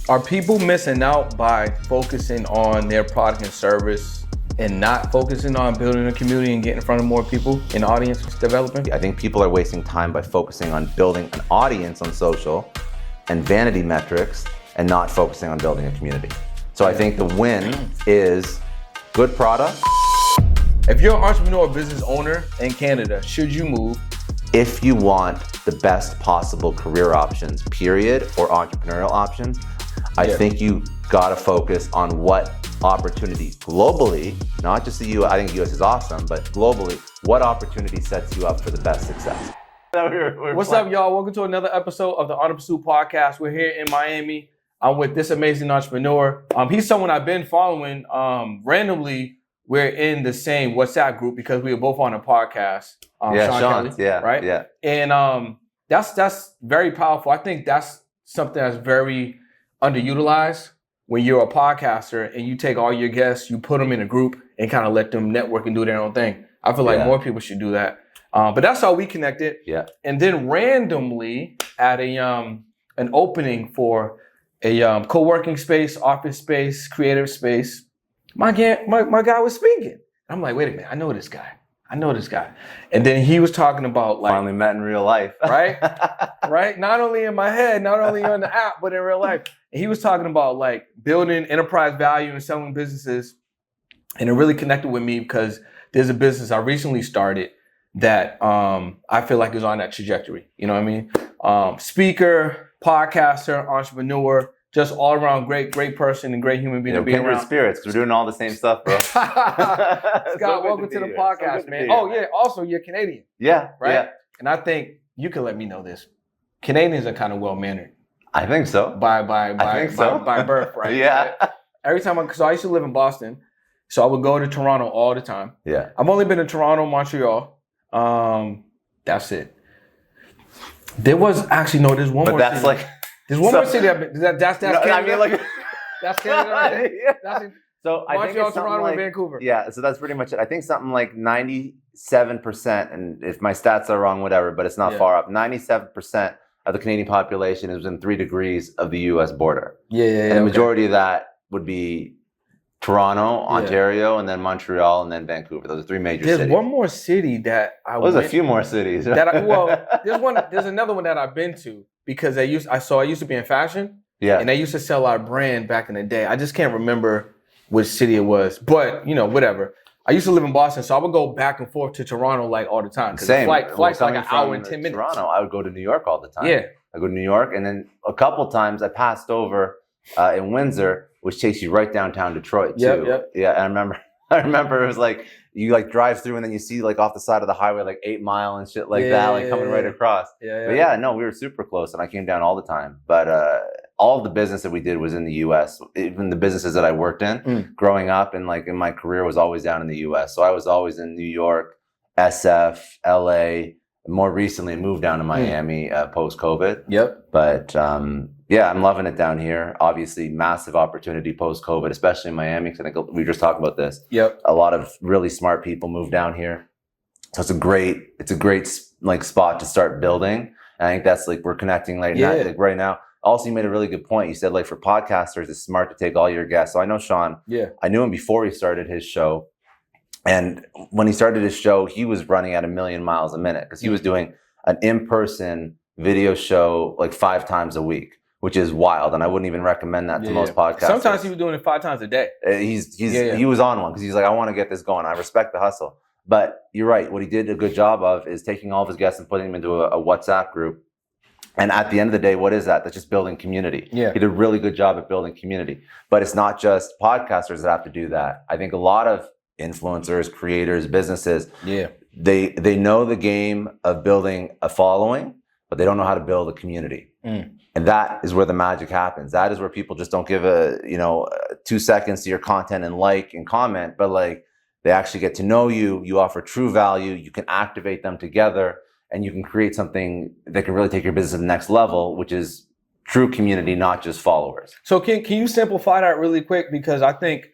Are people missing out by focusing on their product and service and not focusing on building a community and getting in front of more people in audience development? I think people are wasting time by focusing on building an audience on social and vanity metrics and not focusing on building a community. So I think the win is good product. If you're an entrepreneur or business owner in Canada, should you move? If you want the best possible career options, period, or entrepreneurial options, I think you gotta focus on what opportunities globally, not just the US, I think the US is awesome, but globally, what opportunity sets you up for the best success? What's up, y'all? Welcome to another episode of the Art of Pursuit podcast. We're here in Miami. I'm with this amazing entrepreneur. He's someone I've been following. Randomly, we're in the same WhatsApp group because we were both on a podcast. Sean Kelly, right? Yeah. And that's very powerful. I think that's something that's very underutilized when you're a podcaster and you take all your guests, you put them in a group and kind of let them network and do their own thing. I feel like more people should do that. But that's how we connected. Yeah. And then randomly at an opening for a co-working space, office space, creative space, my guy was speaking. I'm like, wait a minute, I know this guy. And then he was talking about like finally met in real life. Right? Right? Not only in my head, not only on the app, but in real life. And he was talking about like building enterprise value and selling businesses. And it really connected with me because there's a business I recently started that I feel like is on that trajectory. You know what I mean? Speaker, podcaster, entrepreneur, just all around great person and great human being to be around. Kindred spirits, because we're doing all the same stuff, bro. Scott, welcome to the podcast, man. Oh yeah, also you're Canadian. Yeah, right. Yeah. And I think you can let me know this. Canadians are kind of well-mannered. I think so. By birth, right? Yeah. Every time so I used to live in Boston, so I would go to Toronto all the time. Yeah. I've only been to Toronto, Montreal. That's it. There was actually there's one more. That's city. like. There's one more city that's Canada. I mean, like, that's Canada. Right? Yeah. That's in so I think Montreal, it's Toronto, like, and Vancouver. Yeah, so that's pretty much it. I think something like 97%, and if my stats are wrong, whatever, but it's not far up. 97% of the Canadian population is within 3 degrees of the U.S. border. Yeah. And the majority of that would be Toronto, Ontario, and then Montreal, and then Vancouver. Those are 3 major cities. There's one more city that I There's a few more cities. There's another one that I've been to because I used to be in fashion. Yeah. And they used to sell our brand back in the day. I just can't remember which city it was, but whatever. I used to live in Boston, so I would go back and forth to Toronto like all the time. Same. Flight's like an hour and 10 minutes. Toronto, I would go to New York all the time. Yeah. I go to New York, and then a couple times I passed over in Windsor, which takes you right downtown Detroit too. Yep. Yeah, and I remember it was like you like drive through and then you see like off the side of the highway like 8 Mile and shit like that, like coming right across. Yeah. But yeah, no, we were super close and I came down all the time. But all of the business that we did was in the US. Even the businesses that I worked in growing up and like in my career was always down in the US. So I was always in New York, SF, LA. More recently moved down to Miami post-COVID. Yep. But yeah, I'm loving it down here. Obviously, massive opportunity post-COVID, especially in Miami, because I think we were just talking about this. Yep. A lot of really smart people move down here. So it's a great like spot to start building. And I think that's like we're connecting right now. Also, you made a really good point. You said like for podcasters, it's smart to take all your guests. So I know Sean. Yeah. I knew him before he started his show. And when he started his show, he was running at 1 million miles a minute because he was doing an in-person video show like 5 times a week, which is wild. And I wouldn't even recommend that to most podcasters. Sometimes he was doing it 5 times a day. He was on one because he's like, I want to get this going. I respect the hustle. But you're right. What he did a good job of is taking all of his guests and putting them into a WhatsApp group. And at the end of the day, what is that? That's just building community. Yeah. He did a really good job at building community. But it's not just podcasters that have to do that. I think a lot of influencers, creators, businesses, they know the game of building a following, but they don't know how to build a community. And that is where the magic happens. That is where people just don't give 2 seconds to your content and like and comment, but like they actually get to know you. You offer true value. You can activate them together and you can create something that can really take your business to the next level, which is true community, not just followers. So can you simplify that really quick? Because I think,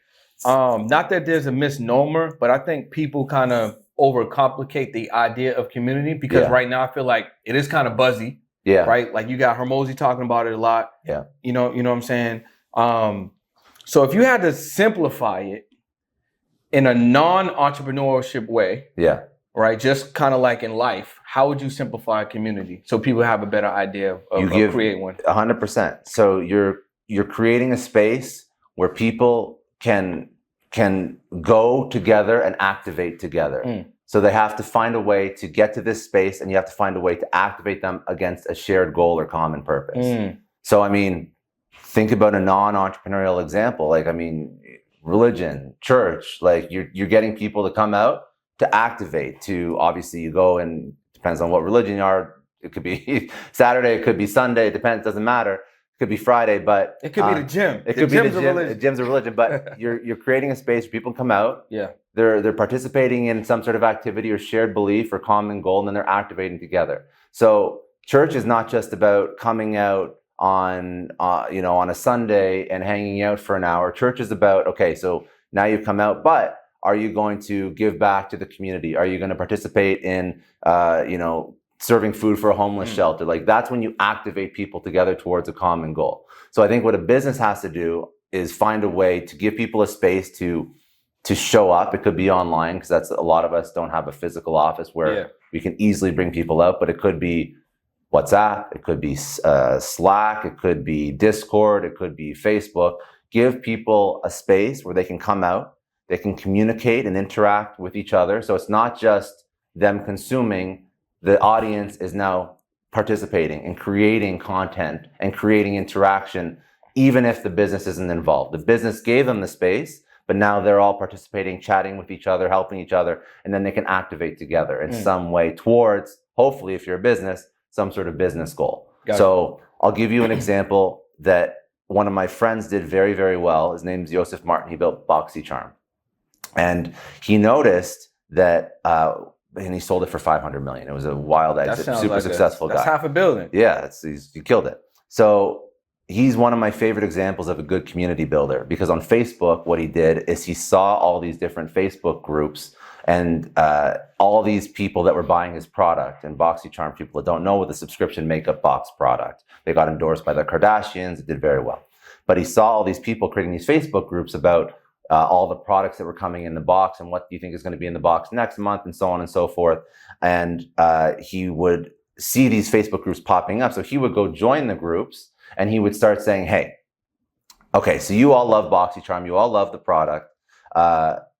not that there's a misnomer, but I think people kind of overcomplicate the idea of community because right now I feel like it is kind of buzzy. Yeah. Right. Like you got Hormozy talking about it a lot. Yeah. You know what I'm saying? So if you had to simplify it in a non-entrepreneurship way, Yeah. right? Just kind of like in life, how would you simplify a community so people have a better idea of creating one? 100%. So you're creating a space where people can go together and activate together. So they have to find a way to get to this space, and you have to find a way to activate them against a shared goal or common purpose. So I mean, think about a non-entrepreneurial example. Like, I mean, religion, church, like you're getting people to come out to activate, to obviously you go, and depends on what religion you are. It could be Saturday, it could be Sunday, it depends, doesn't matter. It could be Friday, but it could be the gym. It could be the gym. The gym's a religion, but you're creating a space where people come out. Yeah. They're participating in some sort of activity or shared belief or common goal, and then they're activating together. So church is not just about coming out on a Sunday and hanging out for an hour. Church is about, okay, so now you've come out, but are you going to give back to the community? Are you going to participate in serving food for a homeless shelter? Like, that's when you activate people together towards a common goal. So I think what a business has to do is find a way to give people a space to show up. It could be online, because that's, a lot of us don't have a physical office where we can easily bring people out, but it could be WhatsApp, it could be Slack, it could be Discord, it could be Facebook. Give people a space where they can come out, they can communicate and interact with each other. So it's not just them consuming, the audience is now participating and creating content and creating interaction, even if the business isn't involved. The business gave them the space, but now they're all participating, chatting with each other, helping each other, and then they can activate together in some way towards, hopefully, if you're a business, some sort of business goal. So I'll give you an example that one of my friends did very, very well. His name's Joseph Martin. He built BoxyCharm. And he noticed that, and he sold it for $500 million. It was a wild exit, super like successful guy. That's $500 million. Yeah, he killed it. So he's one of my favorite examples of a good community builder, because on Facebook, what he did is he saw all these different Facebook groups and all these people that were buying his product. And BoxyCharm, people that don't know, with the subscription makeup box product. They got endorsed by the Kardashians. It did very well. But he saw all these people creating these Facebook groups about all the products that were coming in the box and what do you think is going to be in the box next month, and so on and so forth. And he would see these Facebook groups popping up. So he would go join the groups, and he would start saying, hey, okay, so you all love BoxyCharm, you all love the product.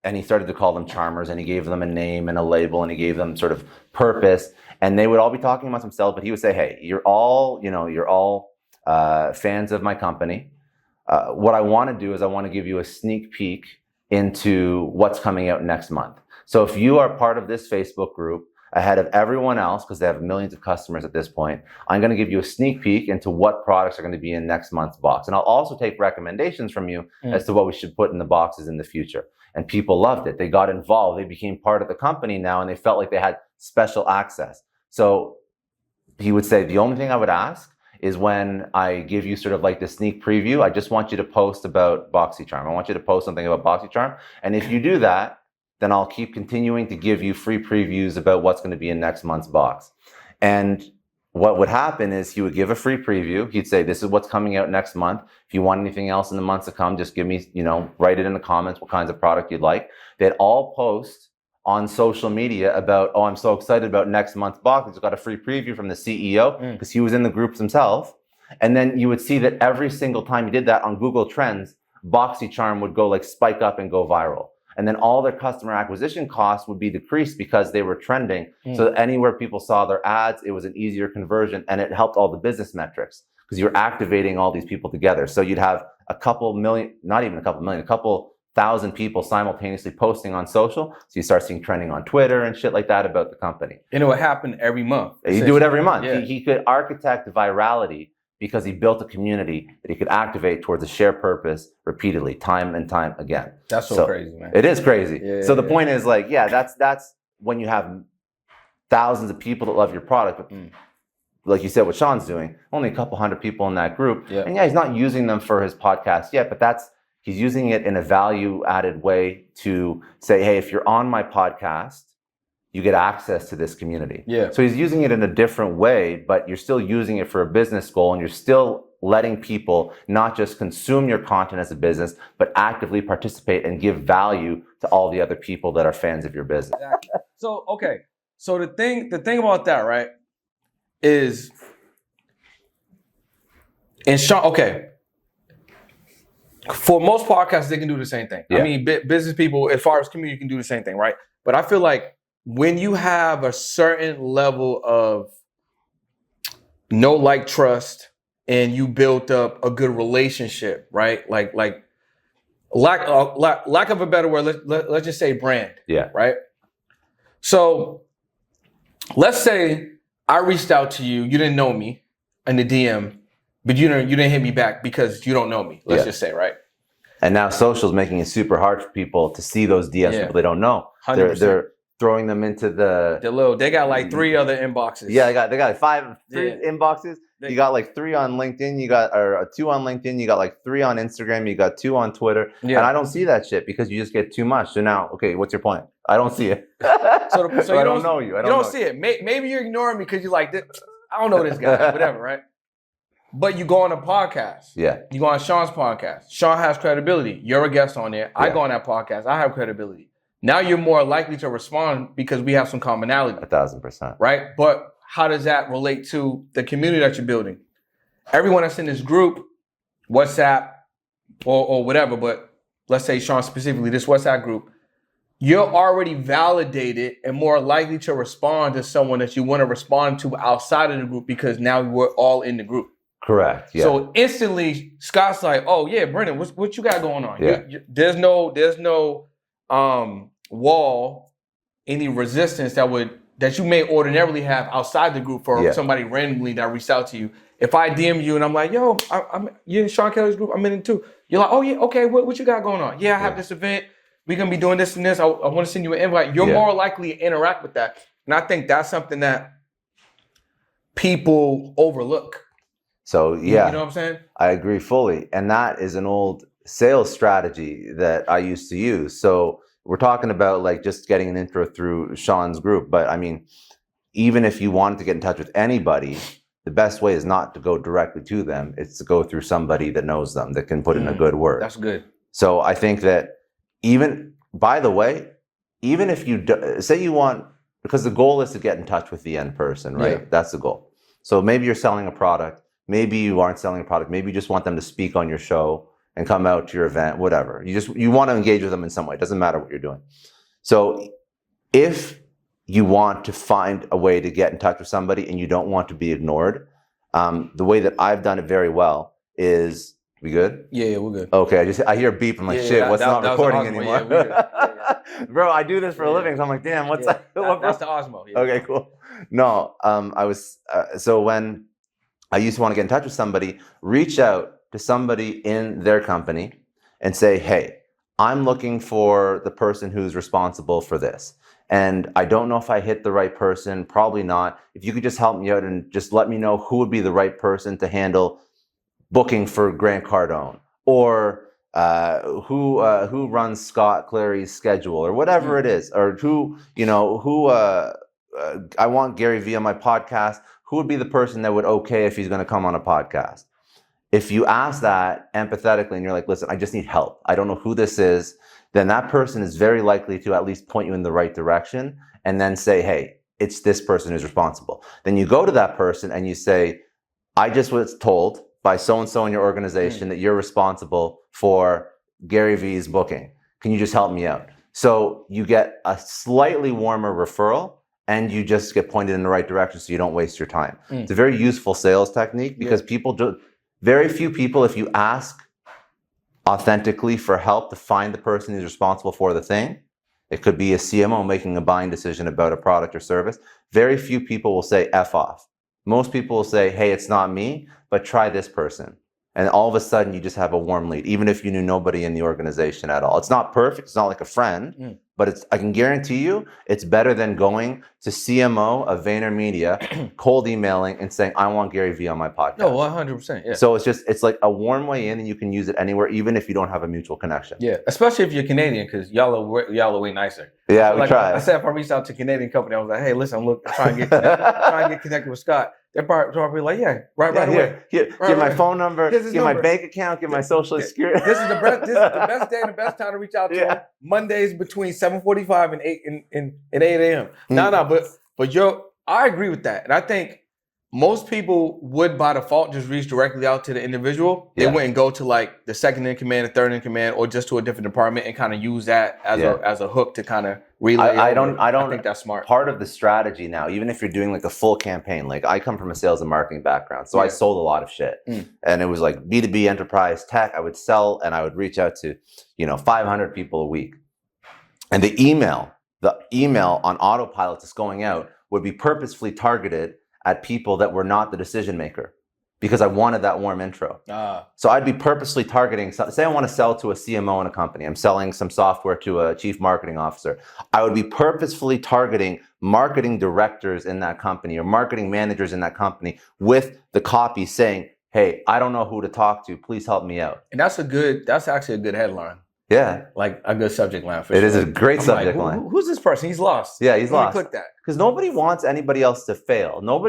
And he started to call them charmers, and he gave them a name and a label, and he gave them sort of purpose. And they would all be talking amongst themselves, but he would say, hey, you're all fans of my company. What I want to do is I want to give you a sneak peek into what's coming out next month. So if you are part of this Facebook group ahead of everyone else, because they have millions of customers at this point, I'm going to give you a sneak peek into what products are going to be in next month's box. And I'll also take recommendations from you as to what we should put in the boxes in the future. And people loved it. They got involved. They became part of the company now, and they felt like they had special access. So he would say, the only thing I would ask is when I give you sort of like the sneak preview, I just want you to post about BoxyCharm. I want you to post something about BoxyCharm. And if you do that, then I'll keep continuing to give you free previews about what's going to be in next month's box. And what would happen is he would give a free preview. He'd say, this is what's coming out next month. If you want anything else in the months to come, just give me, write it in the comments what kinds of product you'd like. They'd all post on social media about, oh, I'm so excited about next month's box. It's got a free preview from the CEO, because he was in the groups himself. And then you would see that every single time you did that on Google Trends, BoxyCharm would go like spike up and go viral. And then all their customer acquisition costs would be decreased because they were trending. So that anywhere people saw their ads, it was an easier conversion, and it helped all the business metrics because you're activating all these people together. So you'd have a couple million, not even a couple million, a couple thousand people simultaneously posting on social. So you start seeing trending on Twitter and shit like that about the company. And it would happen every month. You do it every month. Yeah. He could architect virality because he built a community that he could activate towards a shared purpose repeatedly, time and time again. That's so crazy, man. It is crazy. Yeah, so the point is like, that's when you have thousands of people that love your product. But like you said, what Sean's doing, only a couple hundred people in that group. Yeah. And he's not using them for his podcast yet, but he's using it in a value added way to say, hey, if you're on my podcast, you get access to this community. Yeah. So he's using it in a different way, but you're still using it for a business goal, and you're still letting people not just consume your content as a business, but actively participate and give value to all the other people that are fans of your business. Exactly. So, okay. So the thing about that, right, is, and Sean, okay, for most podcasts, they can do the same thing. Yeah. I mean, business people, as far as community, can do the same thing, right? But I feel like when you have a certain level of know, like, trust, and you built up a good relationship, right? Like lack of a better word, let's just say brand. Yeah. Right? So let's say I reached out to you, you didn't know me in the DM, but you didn't hit me back because you don't know me. Let's just say, right? And now social's making it super hard for people to see those DMs people they don't know. 100%. They're throwing them into they got like 3 other inboxes. Yeah, they got three inboxes. You got like 3 on LinkedIn, you got or 2 on LinkedIn, you got like 3 on Instagram, you got 2 on Twitter. Yeah. And I don't see that shit because you just get too much. So now, okay, what's your point? I don't see it. So I don't know you. You don't see it. Maybe you're ignoring me because you're like, I don't know this guy, whatever, right? But you go on a podcast. Yeah. You go on Sean's podcast. Sean has credibility. You're a guest on there. I go on that podcast. I have credibility. Now you're more likely to respond because we have some commonality. 1,000%. Right? But how does that relate to the community that you're building? Everyone that's in this group, WhatsApp or whatever, but let's say Sean specifically, this WhatsApp group, you're already validated and more likely to respond to someone that you want to respond to outside of the group because now we're all in the group. Correct. Yeah. So instantly, Scott's like, "Oh yeah, Brendan, what you got going on? Yeah. There's no wall, any resistance that you may ordinarily have outside the group for somebody randomly that reached out to you. If I DM you and I'm like, yo, you're in Sean Kelly's group, I'm in it too. You're like, oh yeah, okay, what you got going on? Yeah, I have this event. We're gonna be doing this and this. I want to send you an invite. You're more likely to interact with that. And I think that's something that people overlook. So yeah, you know what I'm saying? I agree fully. And that is an old sales strategy that I used to use. So we're talking about like just getting an intro through Sean's group. But I mean, even if you wanted to get in touch with anybody, the best way is not to go directly to them. It's to go through somebody that knows them, that can put in a good word. That's good. So I think that even, by the way, even if you say you want, because the goal is to get in touch with the end person, right? Yeah. That's the goal. So maybe you're selling a product. Maybe you aren't selling a product. Maybe you just want them to speak on your show and come out to your event, whatever. You want to engage with them in some way. It doesn't matter what you're doing. So if you want to find a way to get in touch with somebody and you don't want to be ignored, the way that I've done it very well is, we good? Yeah, we're good. Okay, I hear a beep. I'm like, shit, what's not recording anymore? Yeah, bro, I do this for a living, so I'm like, damn, what's that? That's the Osmo. Yeah. Okay, cool. No, so when I used to want to get in touch with somebody, reach out to somebody in their company and say, hey, I'm looking for the person who's responsible for this. And I don't know if I hit the right person, probably not. If you could just help me out and just let me know who would be the right person to handle booking for Grant Cardone, or who runs Scott Clary's schedule, or whatever it is, or I want Gary Vee on my podcast. Who would be the person that would okay if he's going to come on a podcast? If you ask that empathetically and you're like, listen, I just need help. I don't know who this is. Then that person is very likely to at least point you in the right direction and then say, hey, it's this person who's responsible. Then you go to that person and you say, I just was told by so-and-so in your organization that you're responsible for Gary Vee's booking. Can you just help me out? So you get a slightly warmer referral and you just get pointed in the right direction so you don't waste your time. It's a very useful sales technique because very few people, if you ask authentically for help to find the person who's responsible for the thing, it could be a CMO making a buying decision about a product or service, very few people will say F off. Most people will say, hey, it's not me, but try this person. And all of a sudden, you just have a warm lead, even if you knew nobody in the organization at all. It's not perfect. It's not like a friend, but I can guarantee you it's better than going to CMO of VaynerMedia, cold emailing and saying, I want Gary Vee on my podcast. No, 100%. Yeah. So it's like a warm way in, and you can use it anywhere, even if you don't have a mutual connection. Yeah, especially if you're Canadian, because y'all are way nicer. Yeah, we try. I said if I reached out to a Canadian company, I was like, hey, listen, I'm trying to get connected with Scott. They're probably like, yeah, right away. Give my phone number, give my bank account, give my social security. This is the best day and the best time to reach out to them. Mondays between 7:45 and 8 a.m. But I agree with that, and I think most people would by default just reach directly out to the individual. They wouldn't go to like the second in command, the third in command, or just to a different department and kind of use that as a hook to kind of relay. I don't think that's smart. Part of the strategy now, even if you're doing like a full campaign, like I come from a sales and marketing background, so I sold a lot of shit, and it was like B2B enterprise tech. I would sell and I would reach out to 500 people a week, and the email on autopilot that's going out would be purposefully targeted at people that were not the decision maker, because I wanted that warm intro. So I'd be purposely targeting, say I want to sell to a CMO in a company, I'm selling some software to a chief marketing officer. I would be purposefully targeting marketing directors in that company or marketing managers in that company with the copy saying, hey, I don't know who to talk to, please help me out. And that's actually a good headline. Yeah. Like a good subject line for It is a great subject line. Who's this person? He's lost. Yeah, he's lost. Click that. Because nobody wants anybody else to fail. Most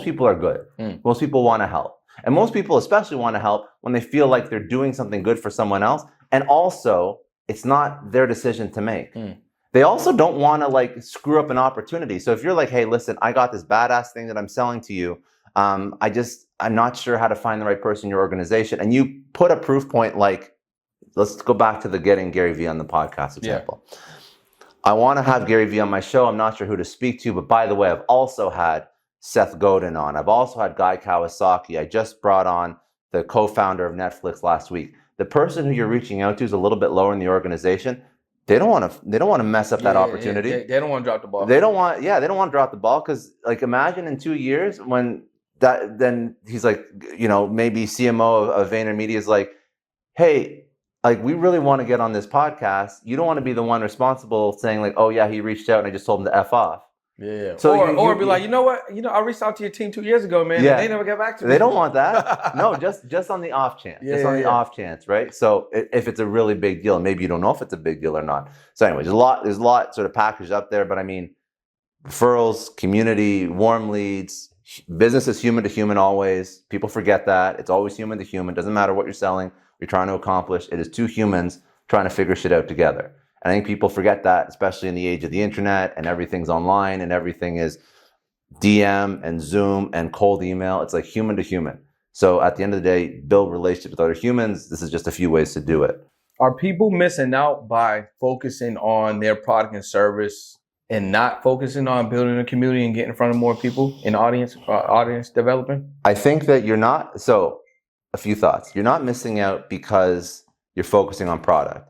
people are good. Most people want to help. And most people especially want to help when they feel like they're doing something good for someone else. And also, it's not their decision to make. They also don't want to like screw up an opportunity. So if you're like, hey, listen, I got this badass thing that I'm selling to you. I'm not sure how to find the right person in your organization. And you put a proof point like, let's go back to the getting Gary Vee on the podcast example. Yeah. I want to have Gary Vee on my show. I'm not sure who to speak to, but by the way, I've also had Seth Godin on. I've also had Guy Kawasaki. I just brought on the co-founder of Netflix last week. The person who you're reaching out to is a little bit lower in the organization. They don't want to mess up that opportunity. They don't want to drop the ball. They don't want to drop the ball, because like imagine in 2 years when then he's like, maybe CMO of VaynerMedia is like, hey, like, we really want to get on this podcast. You don't want to be the one responsible saying like, oh yeah, he reached out and I just told him to F off. Yeah. So or be like, you know what? I reached out to your team 2 years ago, man. Yeah. And they never got back to me. They don't want that. No, just on the off chance. Off chance, right? So if it's a really big deal, and maybe you don't know if it's a big deal or not. So anyways, there's a lot sort of packaged up there. But I mean, referrals, community, warm leads, business is human to human always. People forget that. It's always human to human. Doesn't matter what you're selling, you're trying to accomplish. It is two humans trying to figure shit out together. And I think people forget that, especially in the age of the internet and everything's online and everything is DM and Zoom and cold email. It's like human to human. So at the end of the day, build relationships with other humans. This is just a few ways to do it. Are people missing out by focusing on their product and service and not focusing on building a community and getting in front of more people in audience development? I think that you're not. So a few thoughts. You're not missing out because you're focusing on product,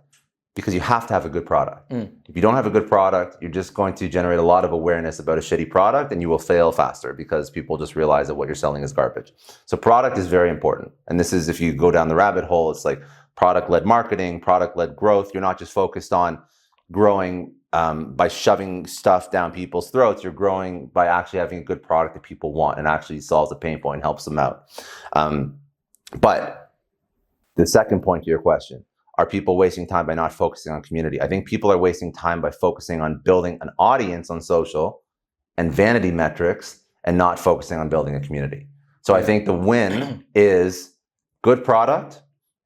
because you have to have a good product. If you don't have a good product, you're just going to generate a lot of awareness about a shitty product, and you will fail faster because people just realize that what you're selling is garbage. So product is very important. And this is, if you go down the rabbit hole, it's like product-led marketing, product-led growth. You're not just focused on growing by shoving stuff down people's throats. You're growing by actually having a good product that people want and actually solves a pain point and helps them out. But the second point to your question, are people wasting time by not focusing on community? I think people are wasting time by focusing on building an audience on social and vanity metrics and not focusing on building a community. So I think the win is good product.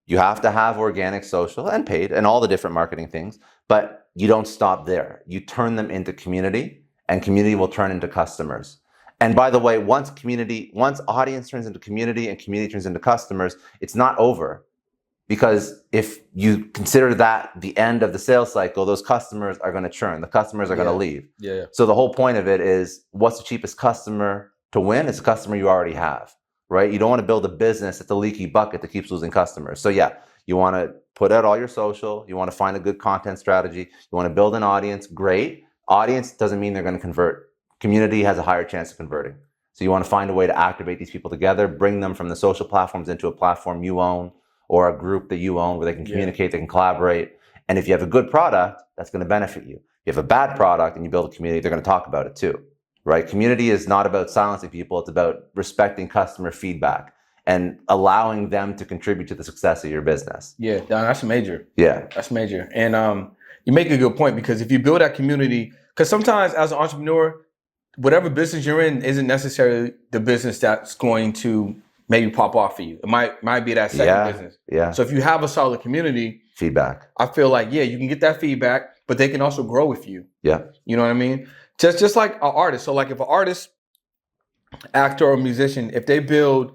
You have to have organic, social, and paid, and all the different marketing things, but you don't stop there. You turn them into community, and community will turn into customers. And by the way, once audience turns into community and community turns into customers, it's not over. Because if you consider that the end of the sales cycle, those customers are going to churn. The customers are going to leave. Yeah. So the whole point of it is, what's the cheapest customer to win? It's a customer you already have, right? You don't want to build a business that's a leaky bucket that keeps losing customers. So yeah, you want to put out all your social. You want to find a good content strategy. You want to build an audience. Great. Audience doesn't mean they're going to convert. Community has a higher chance of converting. So you want to find a way to activate these people together, bring them from the social platforms into a platform you own or a group that you own where they can communicate, they can collaborate. And if you have a good product, that's going to benefit you. If you have a bad product and you build a community, they're going to talk about it too, right? Community is not about silencing people. It's about respecting customer feedback and allowing them to contribute to the success of your business. Yeah, that's major. Yeah. That's major. And you make a good point, because if you build that community, because sometimes as an entrepreneur, whatever business you're in isn't necessarily the business that's going to maybe pop off for you. It might be that second business. Yeah. So if you have a solid community, feedback, I feel like, you can get that feedback, but they can also grow with you. Yeah. You know what I mean? Just like an artist. So like if an artist, actor, or musician, if they build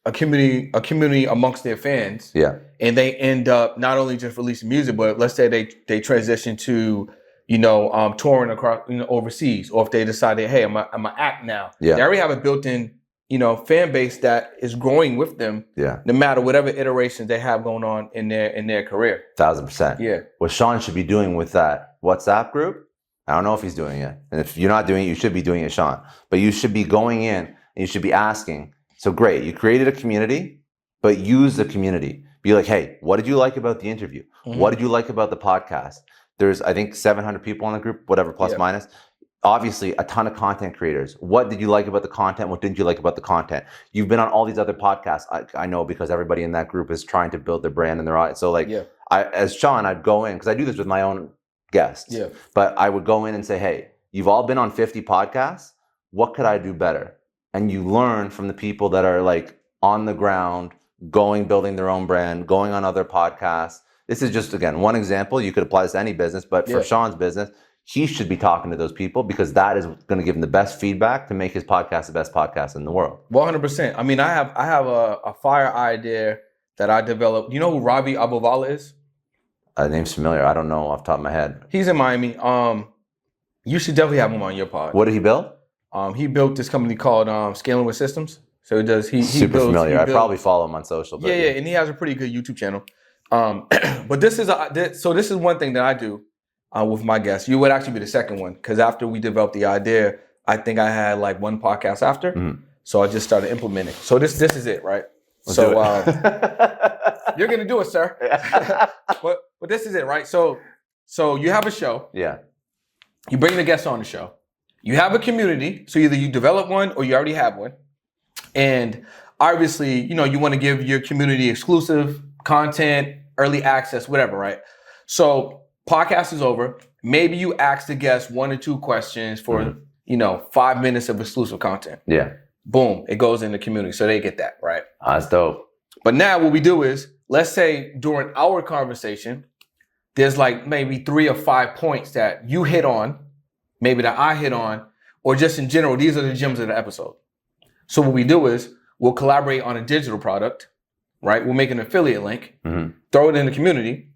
a community amongst their fans, and they end up not only just releasing music, but let's say they transition to, touring across, overseas, or if they decided, hey, I'm an act now. They already have a built-in, fan base that is growing with them. No matter whatever iterations they have going on in their career. 1,000%. Yeah. What Sean should be doing with that WhatsApp group, I don't know if he's doing it. And if you're not doing it, you should be doing it, Sean. But you should be going in and you should be asking. So great, you created a community, but use the community. Be like, hey, what did you like about the interview? Mm-hmm. What did you like about the podcast? There's, I think, 700 people in the group, whatever, plus minus. Obviously, a ton of content creators. What did you like about the content? What didn't you like about the content? You've been on all these other podcasts. I know, because everybody in that group is trying to build their brand and their audience. So as Sean, I'd go in, because I do this with my own guests. But I would go in and say, hey, you've all been on 50 podcasts. What could I do better? And you learn from the people that are like on the ground, building their own brand, going on other podcasts. This is just, again, one example. You could apply this to any business, but for Sean's business, he should be talking to those people, because that is going to give him the best feedback to make his podcast the best podcast in the world. 100%. I mean, I have a fire idea that I developed. You know who Ravi Abuvala is? Name's familiar. I don't know off the top of my head. He's in Miami. You should definitely have him on your pod. What did he build? He built this company called Scaling with Systems. So it does. He super builds, familiar. I probably follow him on social. But and he has a pretty good YouTube channel. But this is one thing that I do with my guests. You would actually be the second one, because after we developed the idea, I think I had like one podcast after. Mm-hmm. So I just started implementing. So this is it, right? Let's do it. You're gonna do it, sir. but this is it, right? So you have a show. Yeah. You bring the guests on the show. You have a community. So either you develop one or you already have one. And obviously, you want to give your community exclusive content, early access, whatever, right? So podcast is over. Maybe you ask the guests 1 or 2 questions for, 5 minutes of exclusive content. Yeah. Boom. It goes in the community. So they get that, right? That's dope. But now what we do is, let's say during our conversation, there's like maybe 3 or 5 points that you hit on, maybe that I hit on, or just in general, these are the gems of the episode. So what we do is we'll collaborate on a digital product, right? We'll make an affiliate link, throw it in the community,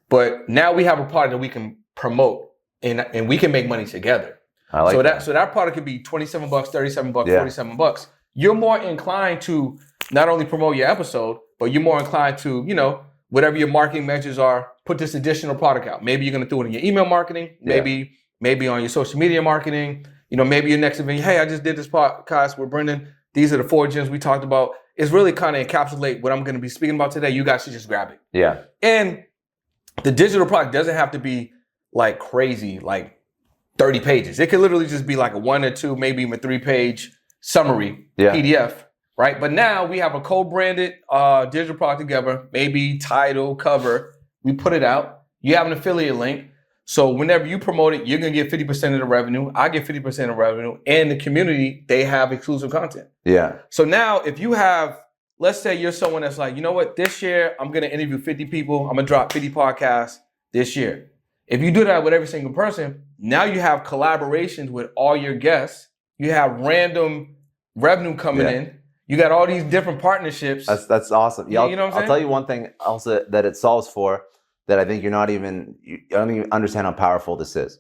but now we have a product that we can promote and we can make money together. I like that. So that product could be $27, $37, $47. You're more inclined to not only promote your episode, but you're more inclined to, whatever your marketing measures are, put this additional product out. Maybe you're going to do it in your email marketing, maybe on your social media marketing, maybe your next event, hey, I just did this podcast with Brendan. These are the 4 gems we talked about. It's really kind of encapsulate what I'm going to be speaking about today. You guys should just grab it. Yeah. And the digital product doesn't have to be like crazy, like 30 pages. It could literally just be like a 1 or 2, maybe even 3-page summary PDF, right? But now we have a co-branded digital product together, maybe title, cover. We put it out. You have an affiliate link. So whenever you promote it, you're going to get 50% of the revenue. I get 50% of the revenue. And the community, they have exclusive content. Yeah. So now if you have, let's say you're someone that's like, you know what, this year I'm going to interview 50 people. I'm going to drop 50 podcasts this year. If you do that with every single person, now you have collaborations with all your guests. You have random revenue coming in. You got all these different partnerships. That's awesome. Yeah, you know what I'm saying? I'll tell you one thing also that it solves for, that I think you don't even understand how powerful this is.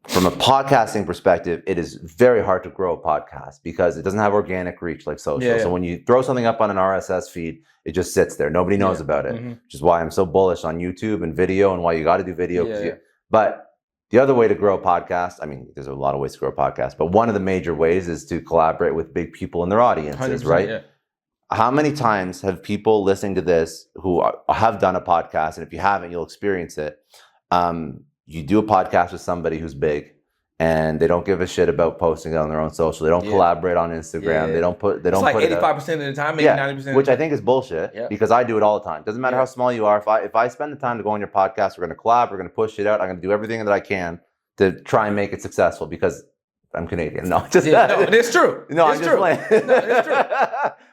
From a podcasting perspective, it is very hard to grow a podcast because it doesn't have organic reach like social. Yeah. So when you throw something up on an RSS feed, it just sits there. Nobody knows about it, which is why I'm so bullish on YouTube and video and why you got to do video. But The other way to grow a podcast, I mean, there's a lot of ways to grow a podcast, but one of the major ways is to collaborate with big people in their audiences, right? Yeah. How many times have people listening to this who have done a podcast, and if you haven't, you'll experience it. You do a podcast with somebody who's big, and they don't give a shit about posting it on their own social. They don't collaborate on Instagram. They don't put. They don't. It's like put 85% of the time, maybe 90%. Which I think is bullshit. Yeah. Because I do it all the time. Doesn't matter how small you are. If I spend the time to go on your podcast, we're going to collab. We're going to push it out. I'm going to do everything that I can to try and make it successful because I'm Canadian. No, just no, it's true. No, it's I'm true. just playing. No, it's true.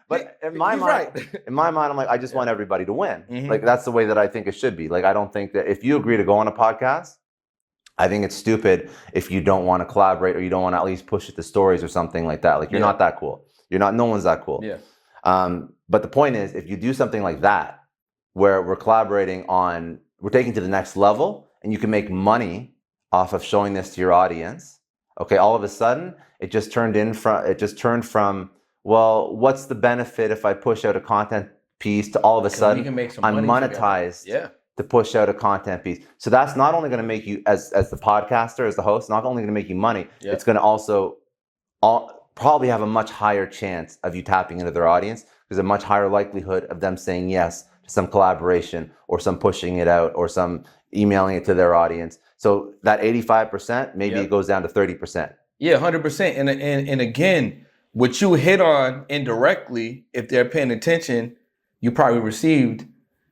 But in my mind, I'm like, I just want everybody to win. Mm-hmm. Like that's the way that I think it should be. Like I don't think that if you agree to go on a podcast, I think it's stupid if you don't want to collaborate or you don't want to at least push it to stories or something like that. Like you're not that cool. You're not. No one's that cool. Yeah. But the point is, if you do something like that, where we're collaborating on, we're taking to the next level, and you can make money off of showing this to your audience. Okay, all of a sudden, it just turned from, well, what's the benefit if I push out a content piece to all of a sudden I'm monetized to push out a content piece. So that's not only going to make you, as the podcaster, as the host, not only going to make you money, it's going to also probably have a much higher chance of you tapping into their audience. There's a much higher likelihood of them saying yes to some collaboration or some pushing it out or some emailing it to their audience. So that 85%, maybe it goes down to 30%. Yeah, 100%. And again, what you hit on indirectly, if they're paying attention, you probably received,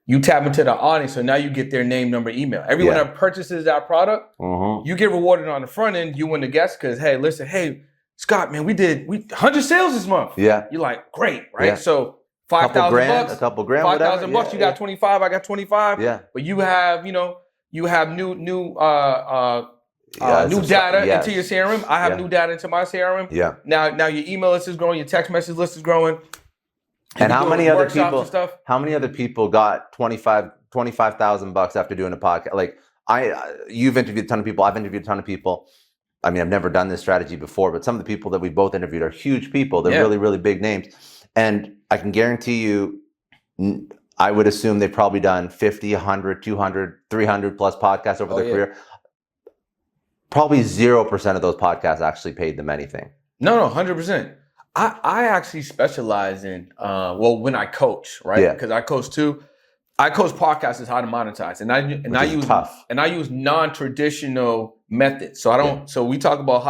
you tap into the audience, so now you get their name, number, email. Everyone that purchases that product, you get rewarded on the front end, you win the guest, because, hey, listen, hey, Scott, man, we 100 sales this month. Yeah. You're like, great, right? Yeah. So $5,000 bucks. A couple grand, $5,000 bucks, you got 25, I got 25. Yeah. But you have, new data into your CRM. I have new data into my CRM. Yeah. Now your email list is growing, your text message list is growing. And how many other people got $25,000 after doing a podcast? Like you've interviewed a ton of people. I've interviewed a ton of people. I mean, I've never done this strategy before, but some of the people that we both interviewed are huge people. They're really, really big names. And I can guarantee you, I would assume they've probably done 50, 100, 200, 300 plus podcasts over their career. Probably 0% of those podcasts actually paid them anything. No, 100%. I actually specialize in, when I coach, right? Yeah. Because I coach too. I coach podcasters how to monetize, and I use non-traditional methods. So I don't. Yeah. So we talk about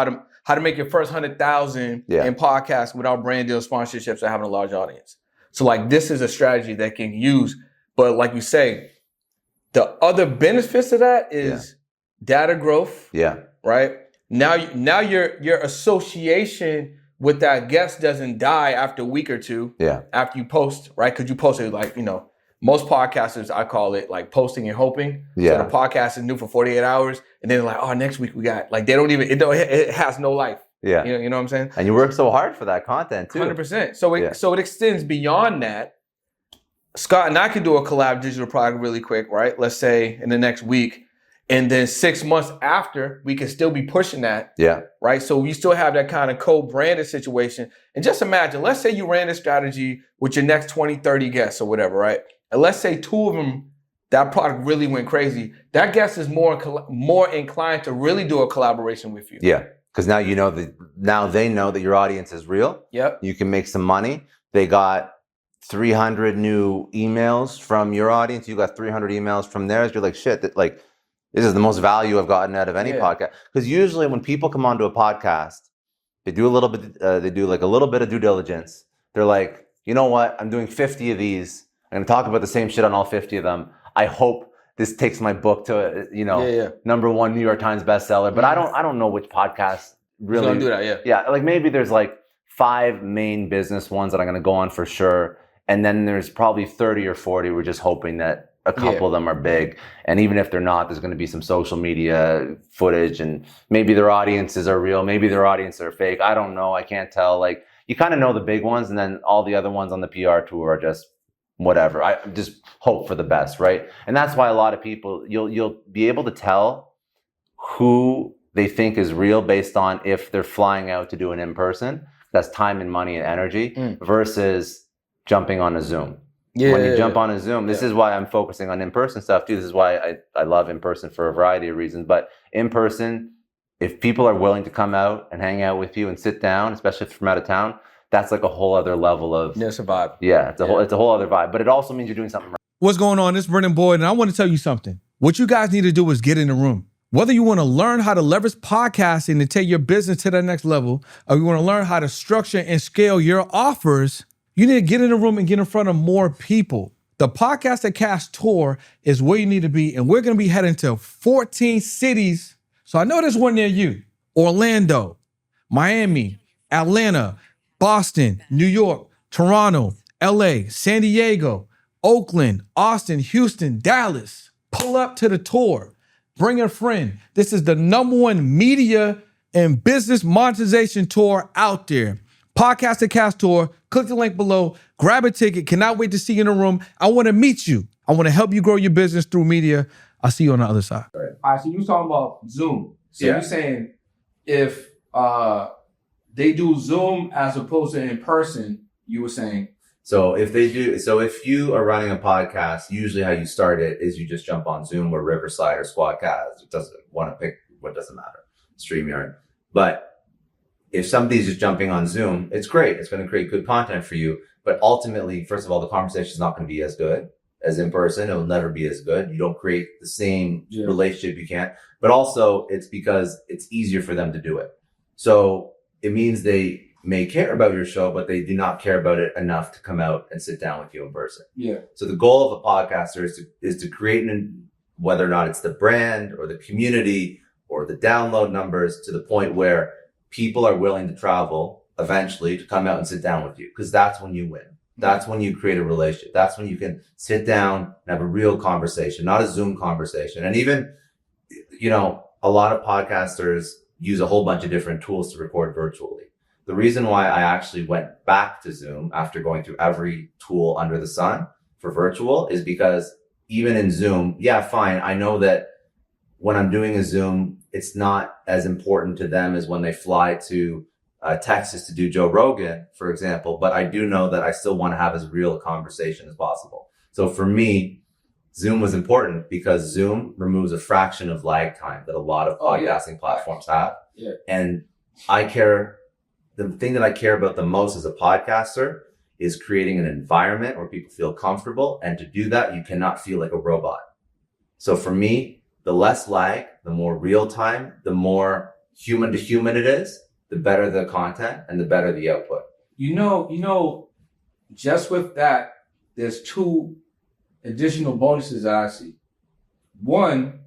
how to make your first 100,000 in podcasts without brand deals, sponsorships, or having a large audience. So like this is a strategy that can use, but like you say, the other benefits of that is data growth. Yeah. Right. Now your association with that guest doesn't die after a week or two. Yeah. After you post, right? Because you posted most podcasters, I call it like posting and hoping. Yeah. So the podcast is new for 48 hours, and then like, oh, next week we got they don't even it has no life. Yeah. You know what I'm saying? And you work so hard for that content too. 100%. So it extends beyond that. Scott and I could do a collab digital product really quick, right? Let's say in the next week. And then 6 months after, we can still be pushing that. Yeah. Right. So you still have that kind of co-branded situation. And just imagine, let's say you ran this strategy with your next 20, 30 guests or whatever, right? And let's say 2 of them, that product really went crazy. That guest is more inclined to really do a collaboration with you. Yeah. Because now they know that your audience is real. Yep. You can make some money. They got 300 new emails from your audience. You got 300 emails from theirs. You're like, shit, this is the most value I've gotten out of any podcast. Because usually when people come onto a podcast, they do a little bit of due diligence. They're like, you know what? I'm doing 50 of these. I'm going to talk about the same shit on all 50 of them. I hope this takes my book to, number 1 New York Times bestseller. But I don't know which podcast really. Don't do that, yeah. Like maybe there's like 5 main business ones that I'm going to go on for sure. And then there's probably 30 or 40 we're just hoping that a couple of them are big. And even if they're not, there's going to be some social media footage, and maybe their audiences are real. Maybe their audiences are fake. I don't know. I can't tell. Like you kind of know the big ones, and then all the other ones on the PR tour are just whatever. I just hope for the best, right? And that's why a lot of people, you'll be able to tell who they think is real based on if they're flying out to do an in-person. That's time and money and energy versus jumping on a Zoom. when you jump on a Zoom. This is why I'm focusing on in-person stuff too. This is why I love in-person for a variety of reasons. But in person, if people are willing to come out and hang out with you and sit down, especially if from out of town, that's like a whole other level of... Yeah, it's a vibe. Yeah, it's a whole other vibe. But it also means you're doing something right. What's going on? It's Brendan Boyd, and I want to tell you something. What you guys need to do is get in the room. Whether you want to learn how to leverage podcasting to take your business to the next level, or you want to learn how to structure and scale your offers, you need to get in the room and get in front of more people. The Podcast That Cash Tour is where you need to be, and we're going to be heading to 14 cities. So I know there's one near you. Orlando, Miami, Atlanta, Boston, New York, Toronto, LA, San Diego, Oakland, Austin, Houston, Dallas. Pull up to the tour. Bring a friend. This is the #1 media and business monetization tour out there. Podcast That Cash Tour. Click the link below. Grab a ticket. Cannot wait to see you in the room. I want to meet you. I want to help you grow your business through media. I'll see you on the other side. All right, so you was talking about Zoom. So you're saying if they do Zoom as opposed to in person, you were saying. So if you are running a podcast, usually how you start it is you just jump on Zoom or Riverside or Squadcast. It doesn't want to pick what doesn't matter, StreamYard. But if somebody's just jumping on Zoom, it's great. It's going to create good content for you. But ultimately, first of all, the conversation is not going to be as good as in person. It will never be as good. You don't create the same relationship you can't. But also, it's because it's easier for them to do it. So it means they may care about your show, but they do not care about it enough to come out and sit down with you in person. Yeah. So the goal of a podcaster is to create whether or not it's the brand or the community or the download numbers to the point where people are willing to travel eventually to come out and sit down with you. Because that's when you win. That's when you create a relationship. That's when you can sit down and have a real conversation, not a Zoom conversation. And even, a lot of podcasters use a whole bunch of different tools to record virtually. The reason why I actually went back to Zoom after going through every tool under the sun for virtual is because even in Zoom, fine. I know that when I'm doing a Zoom, it's not as important to them as when they fly to Texas to do Joe Rogan, for example. But I do know that I still want to have as real a conversation as possible. So for me, Zoom was important because Zoom removes a fraction of lag time that a lot of podcasting platforms have. Yeah. And the thing that I care about the most as a podcaster is creating an environment where people feel comfortable. And to do that, you cannot feel like a robot. So for me, the less lag, the more real time, the more human to human it is, the better the content and the better the output. Just with that, there's 2 additional bonuses that I see. One,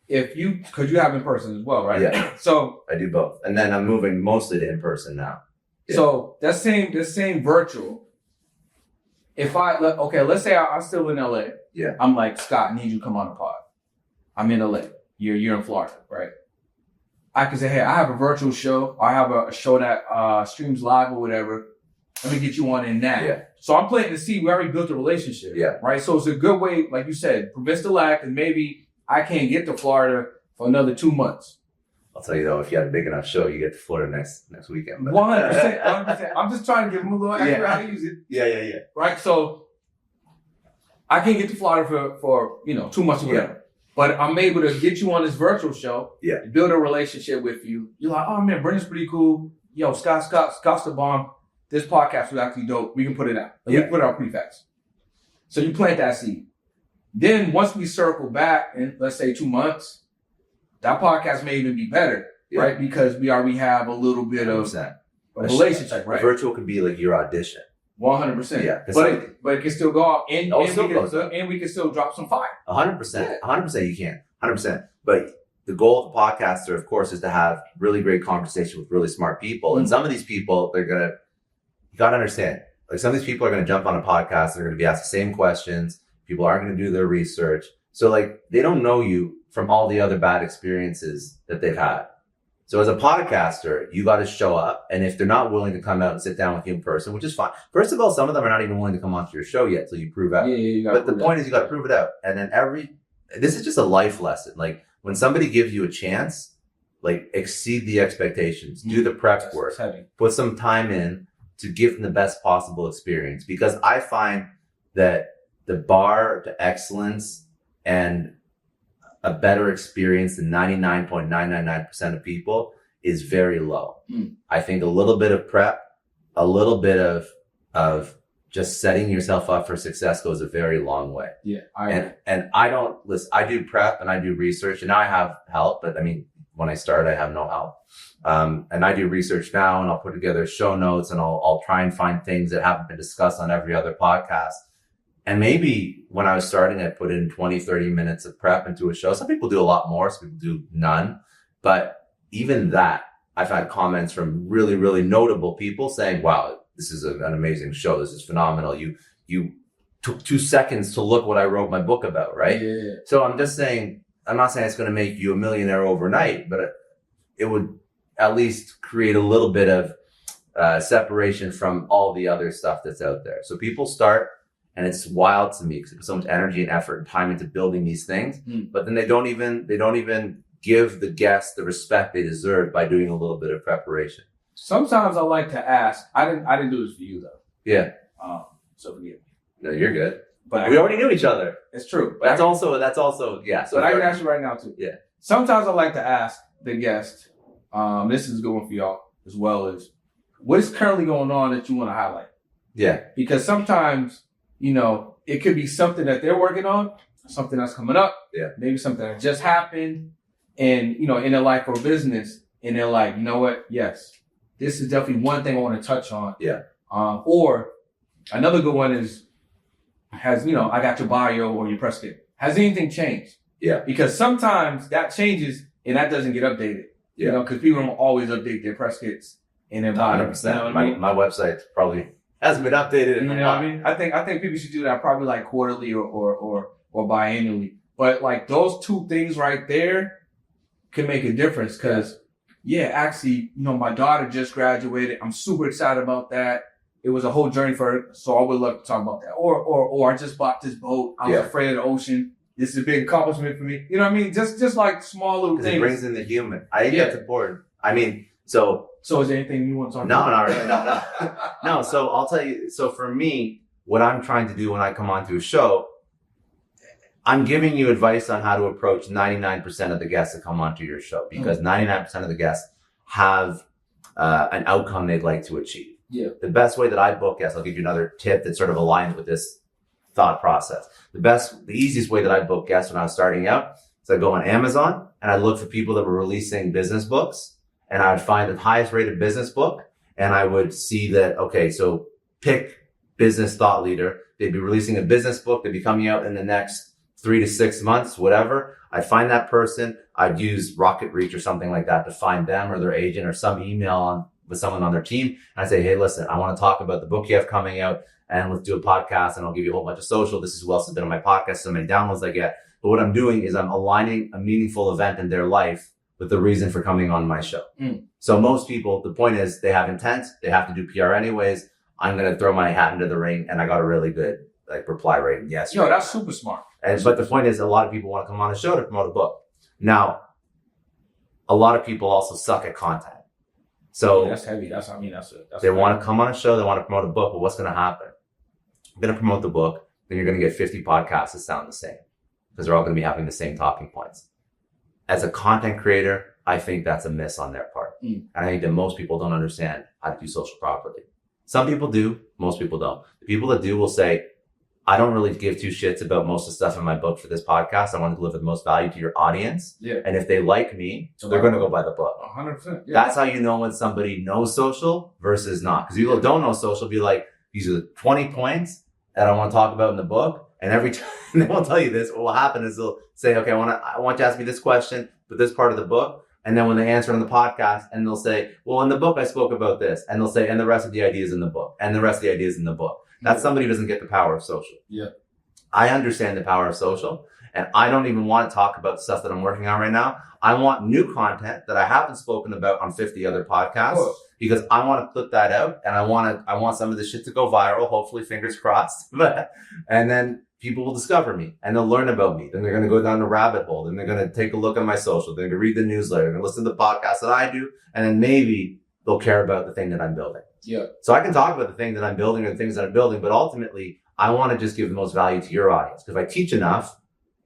because you have in person as well, right? Yeah. So I do both. And then I'm moving mostly to in person now. Yeah. So that same virtual, let's say I'm still in LA. Yeah. I'm like, Scott, I need you to come on the pod. I'm in LA. You're in Florida, right? I can say, hey, I have a virtual show. I have a show that streams live or whatever. Let me get you on in that. Yeah. So I'm planting to see we already built a relationship. Yeah. Right. So it's a good way, like you said, prevents the lag, and maybe I can't get to Florida for another 2 months. I'll tell you though, if you had a big enough show, you get to Florida next weekend. 100%. I'm just trying to give them a little extra how to use it. Yeah. Right. So I can't get to Florida for 2 months or whatever. But I'm able to get you on this virtual show. Yeah. Build a relationship with you. You're like, oh man, Brendan's pretty cool. Yo, Scott's the bomb. This podcast was actually dope. We can put it out. We can put it out pretty fast. So you plant that seed. Then once we circle back in, let's say 2 months, that podcast may even be better, right? Because we already have a little bit of a relationship, right? Virtual could be like your audition. 100%. Yeah. But it can still go out and we can still drop some fire. 100%. 100% you can. 100%. But the goal of the podcaster, of course, is to have really great conversation with really smart people. Mm-hmm. And some of these people, you got to understand, like some of these people are going to jump on a podcast. They're going to be asked the same questions. People aren't going to do their research. So like they don't know you from all the other bad experiences that they've had. So as a podcaster, you got to show up. And if they're not willing to come out and sit down with you in person, which is fine. First of all, some of them are not even willing to come onto your show yet. So you prove out. But the point is you got to prove it out. And then this is just a life lesson. Like when somebody gives you a chance, like exceed the expectations, do the prep work, put some time in to give them the best possible experience. Because I find that the bar to excellence and a better experience than 99.999% of people is very low. I think a little bit of prep, a little bit of just setting yourself up for success goes a very long way. Yeah. And I don't listen, I do prep and I do research, and I have help, but I mean, when I started, I have no help. And I do research now, and I'll put together show notes, and I'll try and find things that haven't been discussed on every other podcast. And maybe when I was starting, I put in 20, 30 minutes of prep into a show. Some people do a lot more, some people do none. But even that, I've had comments from really, really notable people saying, wow, this is an amazing show. This is phenomenal. You took 2 seconds to look what I wrote my book about, right? Yeah. So I'm just saying, I'm not saying it's going to make you a millionaire overnight, but it would at least create a little bit of separation from all the other stuff that's out there. So people start, and it's wild to me because there's so much energy and effort and time into building these things, but then they don't even give the guests the respect they deserve by doing a little bit of preparation. Sometimes I like to ask. I didn't do this for you though. Yeah. So forgive me. No, you're good. But We already knew each other. It's true. But that's also yeah. So but I can ask you right now too. Yeah. Sometimes I like to ask the guest. This is going for y'all as well as what is currently going on that you want to highlight. Yeah. Because sometimes, it could be something that they're working on, something that's coming up. Yeah. Maybe something that just happened, and in their life or business, and they're like, you know what? Yes, this is definitely one thing I want to touch on. Yeah. Or another good one is, I got your bio or your press kit. Has anything changed? Yeah. Because sometimes that changes and that doesn't get updated. Yeah. Because people don't always update their press kits and their bio. 100%. You know what I mean? My website probably hasn't been updated. You know what I mean? I think people should do that probably like quarterly or biannually. But like those two things right there can make a difference because, actually, my daughter just graduated. I'm super excited about that. It was a whole journey for her, so I would love to talk about that. Or I just bought this boat. I was afraid of the ocean. This is a big accomplishment for me. You know what I mean? Just like small little things. It brings in the human. I think that's important. I mean, so is there anything you want to talk no, about? not really. No. No, so I'll tell you. So for me, what I'm trying to do when I come onto a show, I'm giving you advice on how to approach 99% of the guests that come onto your show, because 99% of the guests have an outcome they'd like to achieve. Yeah. The best way that I book guests, I'll give you another tip that sort of aligns with this thought process. The easiest way that I book guests when I was starting out is I go on Amazon and I look for people that were releasing business books, and I would find the highest rated business book, and I would see that, okay, so pick business thought leader. They'd be releasing a business book. They'd be coming out in the next 3 to 6 months, whatever. I'd find that person. I'd use Rocket Reach or something like that to find them or their agent or some email with someone on their team. And I say, hey, listen, I want to talk about the book you have coming out, and let's do a podcast, and I'll give you a whole bunch of social. This is who else has been on my podcast, so many downloads I get. But what I'm doing is I'm aligning a meaningful event in their life with the reason for coming on my show. So most people, the point is they have intent. They have to do PR anyways. I'm going to throw my hat into the ring, and I got a really good reply rate. Yes. That's super smart. But the point is, a lot of people want to come on a show to promote a book. Now, a lot of people also suck at content. So that's heavy. They want to come on a show. They want to promote a book. But what's going to happen? I'm going to promote the book. Then you're going to get 50 podcasts that sound the same because they're all going to be having the same talking points. As a content creator, I think that's a miss on their part. And I think that most people don't understand how to do social properly. Some people do. Most people don't. The people that do will say, I don't really give two shits about most of the stuff in my book for this podcast. I want to deliver the most value to your audience. Yeah. And if they like me, they're going to go buy the book. 100%. Yeah. That's how you know when somebody knows social versus not. Because people don't know social be like, these are the 20 points that I want to talk about in the book. And every time they won't tell you this, what will happen is they'll say, okay, I want you to ask me this question, but this part of the book. And then when they answer on the podcast, and they'll say, well, in the book, I spoke about this. And they'll say, and the rest of the ideas in the book. And the rest of the ideas in the book. That's somebody who doesn't get the power of social. Yeah. I understand the power of social, and I don't even want to talk about stuff that I'm working on right now. I want new content that I haven't spoken about on 50 other podcasts because I want to put that out, and I want some of this shit to go viral. Hopefully, fingers crossed. And then people will discover me and they'll learn about me. Then they're going to go down the rabbit hole. Then they're going to take a look at my social. They're going to read the newsletter. They're going to listen to the podcast that I do, and then maybe they'll care about the thing that I'm building. Yeah. So I can talk about the thing that I'm building or the things that I'm building, but ultimately I want to just give the most value to your audience. Because if I teach enough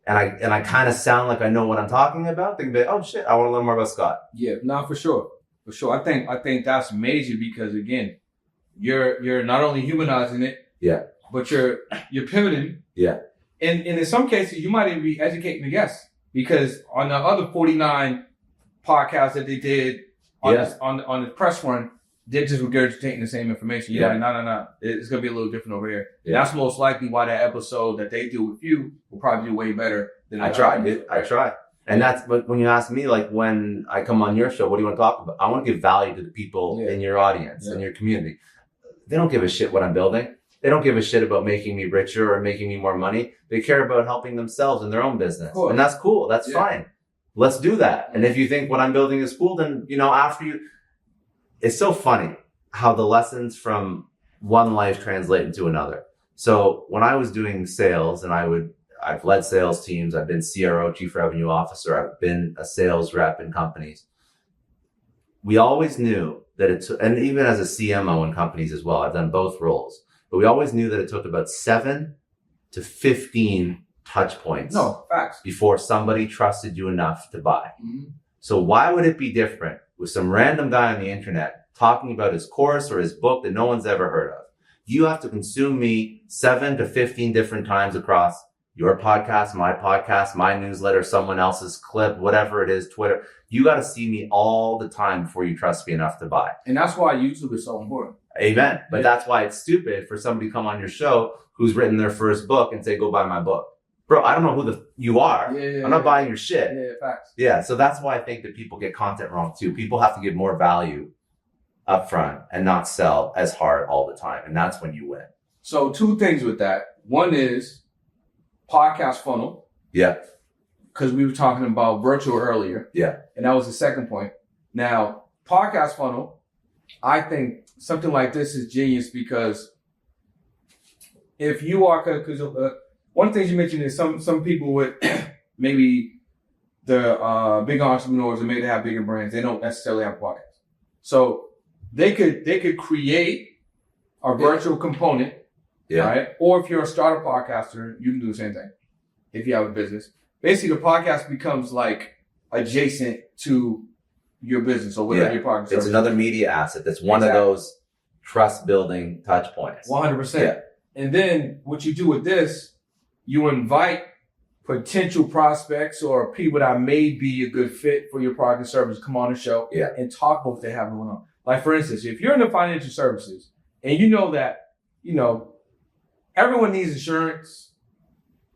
and I kind of sound like I know what I'm talking about, they can be, oh shit, I want to learn more about Scott. Yeah, no, for sure. For sure. I think that's major because again, you're not only humanizing it, yeah, but you're pivoting. Yeah. And in some cases you might even be educating the guests because on the other 49 podcasts that they did on the press run, they're just regurgitating the same information. You're like, no. It's going to be a little different over here. Yeah. And that's most likely why that episode that they do with you will probably do way better than I try, dude. I try. And that's when you ask me, like, when I come on your show, what do you want to talk about? I want to give value to the people in your audience, in your community. They don't give a shit what I'm building. They don't give a shit about making me richer or making me more money. They care about helping themselves in their own business. And that's cool. That's fine. Let's do that. And if you think what I'm building is cool, then, after you... It's so funny how the lessons from one life translate into another. So when I was doing sales and I've led sales teams, I've been CRO, Chief Revenue Officer, I've been a sales rep in companies. We always knew that and even as a CMO in companies as well, I've done both roles, but we always knew that it took about 7 to 15 touch points before somebody trusted you enough to buy. Mm-hmm. So why would it be different with some random guy on the internet talking about his course or his book that no one's ever heard of? You have to consume me 7 to 15 different times across your podcast, my newsletter, someone else's clip, whatever it is, Twitter. You got to see me all the time before you trust me enough to buy. And that's why YouTube is so important. Amen. But that's why it's stupid for somebody to come on your show who's written their first book and say, go buy my book. Bro, I don't know who you are. I'm not buying your shit. Yeah, facts. Yeah, so that's why I think that people get content wrong too. People have to give more value up front and not sell as hard all the time. And that's when you win. So 2 things with that. One is podcast funnel. Yeah. Because we were talking about virtual earlier. Yeah. And that was the second point. Now, podcast funnel, I think something like this is genius because if you are, because one of the things you mentioned is some people with maybe the big entrepreneurs and maybe they have bigger brands, they don't necessarily have a podcast. So they could create a virtual component, right? Or if you're a startup podcaster, you can do the same thing. If you have a business, basically the podcast becomes like adjacent to your business or whatever your podcast. It's another media asset. That's one of those trust building touch points. 100%. Yeah. And then what you do with this, you invite potential prospects or people that may be a good fit for your product and service to come on the show and talk about what they have going on. Like, for instance, if you're in the financial services and you know that, everyone needs insurance,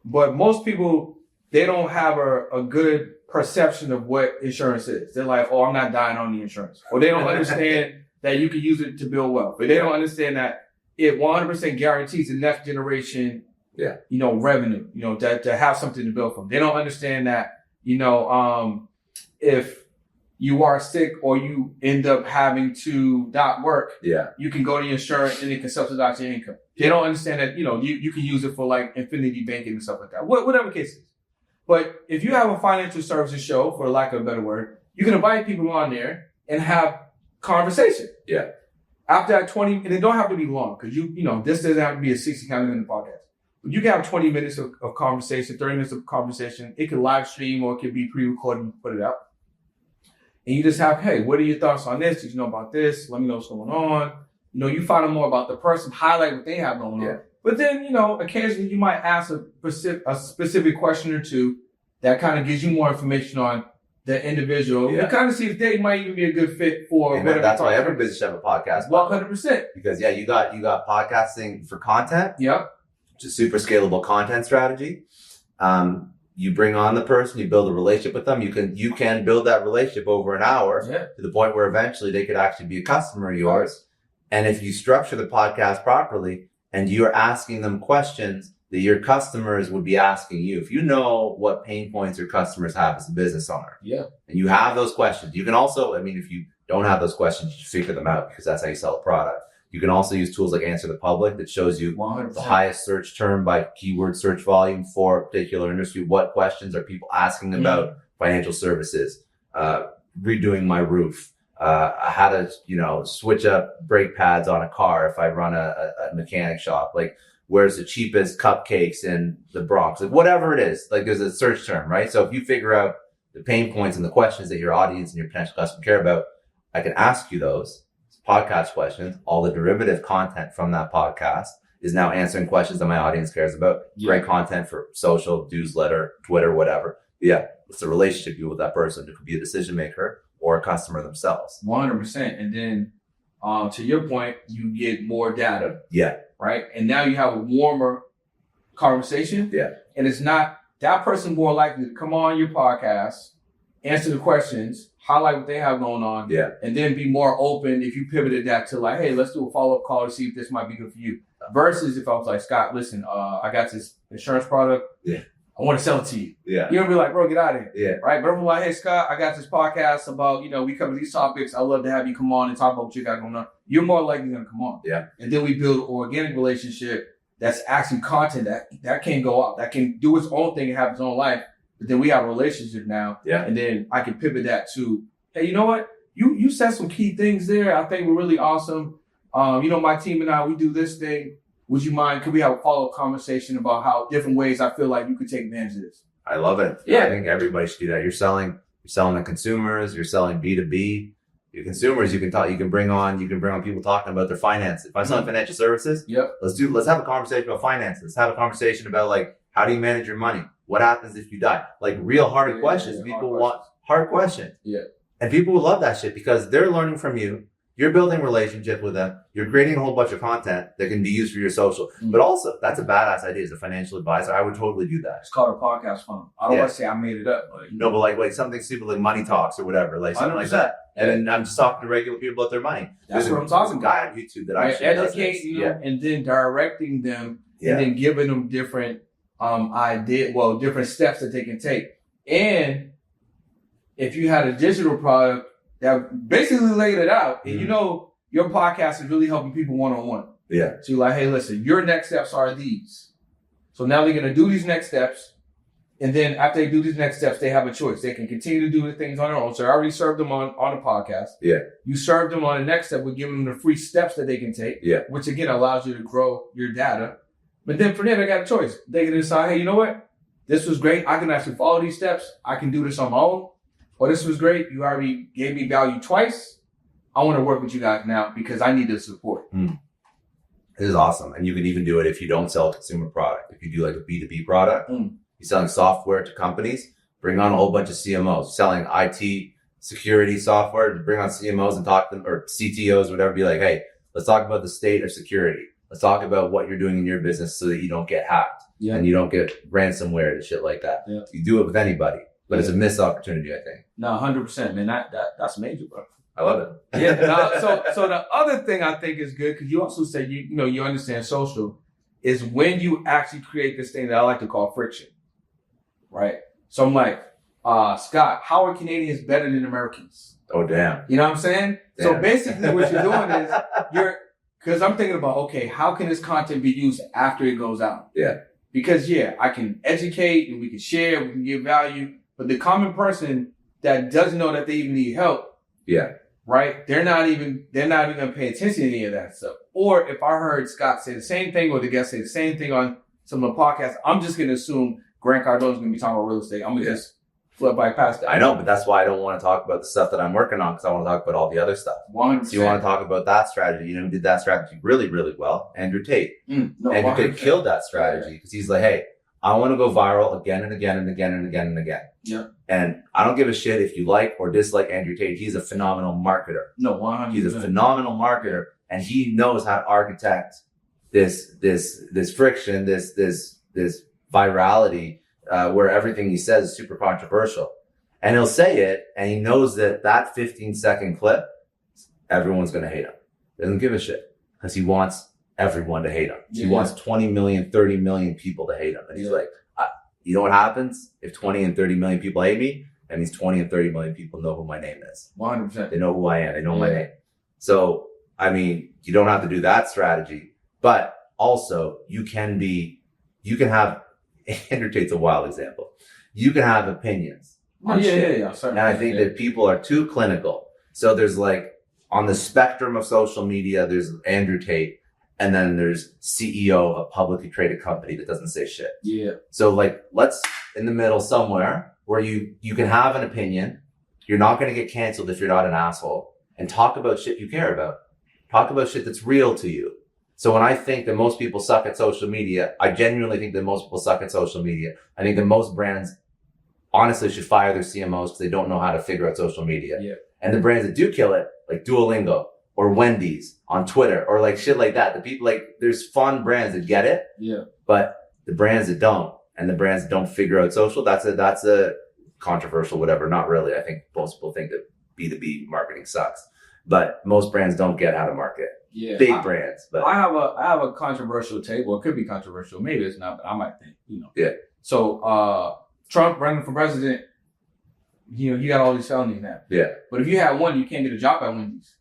but most people, they don't have a good perception of what insurance is. They're like, oh, I'm not dying on the insurance. Or they don't understand that you can use it to build wealth. But they don't understand that it 100% guarantees the next generation revenue, to have something to build from. They don't understand that, if you are sick or you end up having to not work, you can go to your insurance and it can subsidize your income. They don't understand that, you can use it for like infinity banking and stuff like that, whatever case it is. But if you have a financial services show, for lack of a better word, you can invite people on there and have conversation. Yeah. After that 20, and it don't have to be long because this doesn't have to be a 60-minute podcast. You can have 20 minutes of conversation, 30 minutes of conversation. It could live stream or it could be pre-recorded and put it out. And you just have, hey, what are your thoughts on this? Did you know about this? Let me know what's going on. You find out more about the person, highlight what they have going on. But then, occasionally you might ask a specific question or two that kind of gives you more information on the individual. You kind of see if they might even be a good fit for whatever. That's why every business should have a podcast. 100%. Because you got podcasting for content. Yep. Which is super scalable content strategy. You bring on the person, you build a relationship with them. You can build that relationship over an hour to the point where eventually they could actually be a customer of yours. And if you structure the podcast properly and you're asking them questions that your customers would be asking you, if you know what pain points your customers have as a business owner, and you have those questions, you can also, if you don't have those questions, you figure them out because that's how you sell a product. You can also use tools like Answer the Public that shows you 100%. The highest search term by keyword search volume for a particular industry. What questions are people asking about financial services? Redoing my roof. How to, switch up brake pads on a car if I run a mechanic shop. Like, where's the cheapest cupcakes in the Bronx, like whatever it is, like there's a search term, right? So if you figure out the pain points and the questions that your audience and your potential customer care about, I can ask you those podcast questions. All the derivative content from that podcast is now answering questions that my audience cares about. Great content for social, newsletter, Twitter, whatever. Yeah. What's the relationship you with that person? It could be a decision maker or a customer themselves. 100%. And then to your point, you get more data. Yeah. Right. And now you have a warmer conversation. Yeah. And it's not that person more likely to come on your podcast, answer the questions, highlight what they have going on. Yeah. And then be more open if you pivoted that to like, hey, let's do a follow-up call to see if this might be good for you. Versus if I was like, Scott, listen, I got this insurance product. Yeah. I want to sell it to you. Yeah. You're gonna be like, bro, get out of here. Yeah. Right. But I'm like, hey, Scott, I got this podcast about, we cover these topics. I'd love to have you come on and talk about what you got going on. You're more likely gonna come on. Yeah. And then we build an organic relationship that's actually content that can go out, that can do its own thing and have its own life. But then we have a relationship now. Yeah. And then I can pivot that to, hey, you know what? You said some key things there. I think were really awesome. My team and I, we do this thing. Would you mind? Could we have a follow-up conversation about how different ways I feel like you could take advantage of this? I love it. Yeah. I think everybody should do that. You're selling to consumers, you're selling B2B. Your consumers, you can bring on people talking about their finances. If I'm selling financial services, let's have a conversation about finances. Let's have a conversation about like, how do you manage your money? What happens if you die? Like real hard questions. People want hard questions. Yeah. And people will love that shit because they're learning from you. You're building a relationship with them. You're creating a whole bunch of content that can be used for your social. Mm-hmm. But also, that's a badass idea as a financial advisor. I would totally do that. It's called a podcast funnel. I don't want to say I made it up. But like something stupid like money talks or whatever, like something 100%. Like that. And then I'm just talking to regular people about their money. That's what I'm talking about. Guy on YouTube that actually educate you and then directing them and then giving them different different steps that they can take. And if you had a digital product that basically laid it out, and your podcast is really helping people one-on-one. Yeah. So you're like, hey, listen, your next steps are these. So now they're going to do these next steps. And then after they do these next steps, they have a choice. They can continue to do the things on their own. So I already served them on a podcast. Yeah. You served them on the next step with giving them the free steps that they can take. Yeah. Which again allows you to grow your data. But then from there, they got a choice. They can decide, hey, you know what? This was great. I can actually follow these steps. I can do this on my own. Or this was great. You already gave me value twice. I want to work with you guys now because I need the support. This is awesome. And you can even do it if you don't sell a consumer product. If you do like a B2B product, you're selling software to companies, bring on a whole bunch of CMOs, selling IT security software, bring on CMOs and talk to them, or CTOs, whatever, be like, hey, let's talk about the state of security. Let's talk about what you're doing in your business so that you don't get hacked and you don't get ransomware and shit like that. Yeah. You do it with anybody, but it's a missed opportunity, I think. No, 100%, man. That's major, bro. I love it. Yeah. So the other thing I think is good, because you also said you understand social, is when you actually create this thing that I like to call friction, right? So I'm like, Scott, how are Canadians better than Americans? Oh, damn. You know what I'm saying? Damn. So basically what you're doing is because I'm thinking about, okay, how can this content be used after it goes out? Yeah. Because I can educate and we can share, we can give value, but the common person that doesn't know that they even need help. Yeah. Right? They're not even going to pay attention to any of that stuff. Or if I heard Scott say the same thing or the guest say the same thing on some of the podcasts, I'm just going to assume Grant Cardone's going to be talking about real estate. I'm going to just flip right past that. I know, but that's why I don't want to talk about the stuff that I'm working on, because I want to talk about all the other stuff. 100%. So you want to talk about that strategy. Who did that strategy really, really well? Andrew Tate. Andrew Tate killed that strategy because he's like, hey, I want to go viral again and again and again and again and again. Yeah. And I don't give a shit if you like or dislike Andrew Tate. He's a phenomenal marketer. No, 100%. He's a phenomenal marketer, and he knows how to architect this friction, this virality, where everything he says is super controversial. And he'll say it, and he knows that 15-second clip, everyone's going to hate him. Doesn't give a shit because he wants everyone to hate him. He wants 20 million, 30 million people to hate him. And he's like, you know what happens if 20 and 30 million people hate me? And these 20 and 30 million people know who my name is. 100%. They know who I am. They know my name. So, I mean, you don't have to do that strategy, but also you can have, Andrew Tate's a wild example. You can have opinions. Yeah. And I think that people are too clinical. So there's like, on the spectrum of social media, there's Andrew Tate, and then there's CEO of a publicly traded company that doesn't say shit. Yeah. So like, let's in the middle somewhere where you can have an opinion. You're not going to get canceled if you're not an asshole, and talk about shit you care about. Talk about shit that's real to you. So when I think that most people suck at social media, I genuinely think that most people suck at social media. I think that most brands honestly should fire their CMOs because they don't know how to figure out social media. Yeah. And the brands that do kill it, like Duolingo or Wendy's on Twitter or like shit like that, the people like, there's fun brands that get it. Yeah. But the brands that don't, and the brands that don't figure out social, that's a controversial, whatever. Not really. I think most people think that B2B marketing sucks, but most brands don't get how to market. Yeah. Big brands. But I have a controversial take. Well, it could be controversial. Maybe it's not, but I might think, Yeah. So, Trump running for president, he got all these felonies now. Yeah. But if you have one, you can't get a job at Wendy's.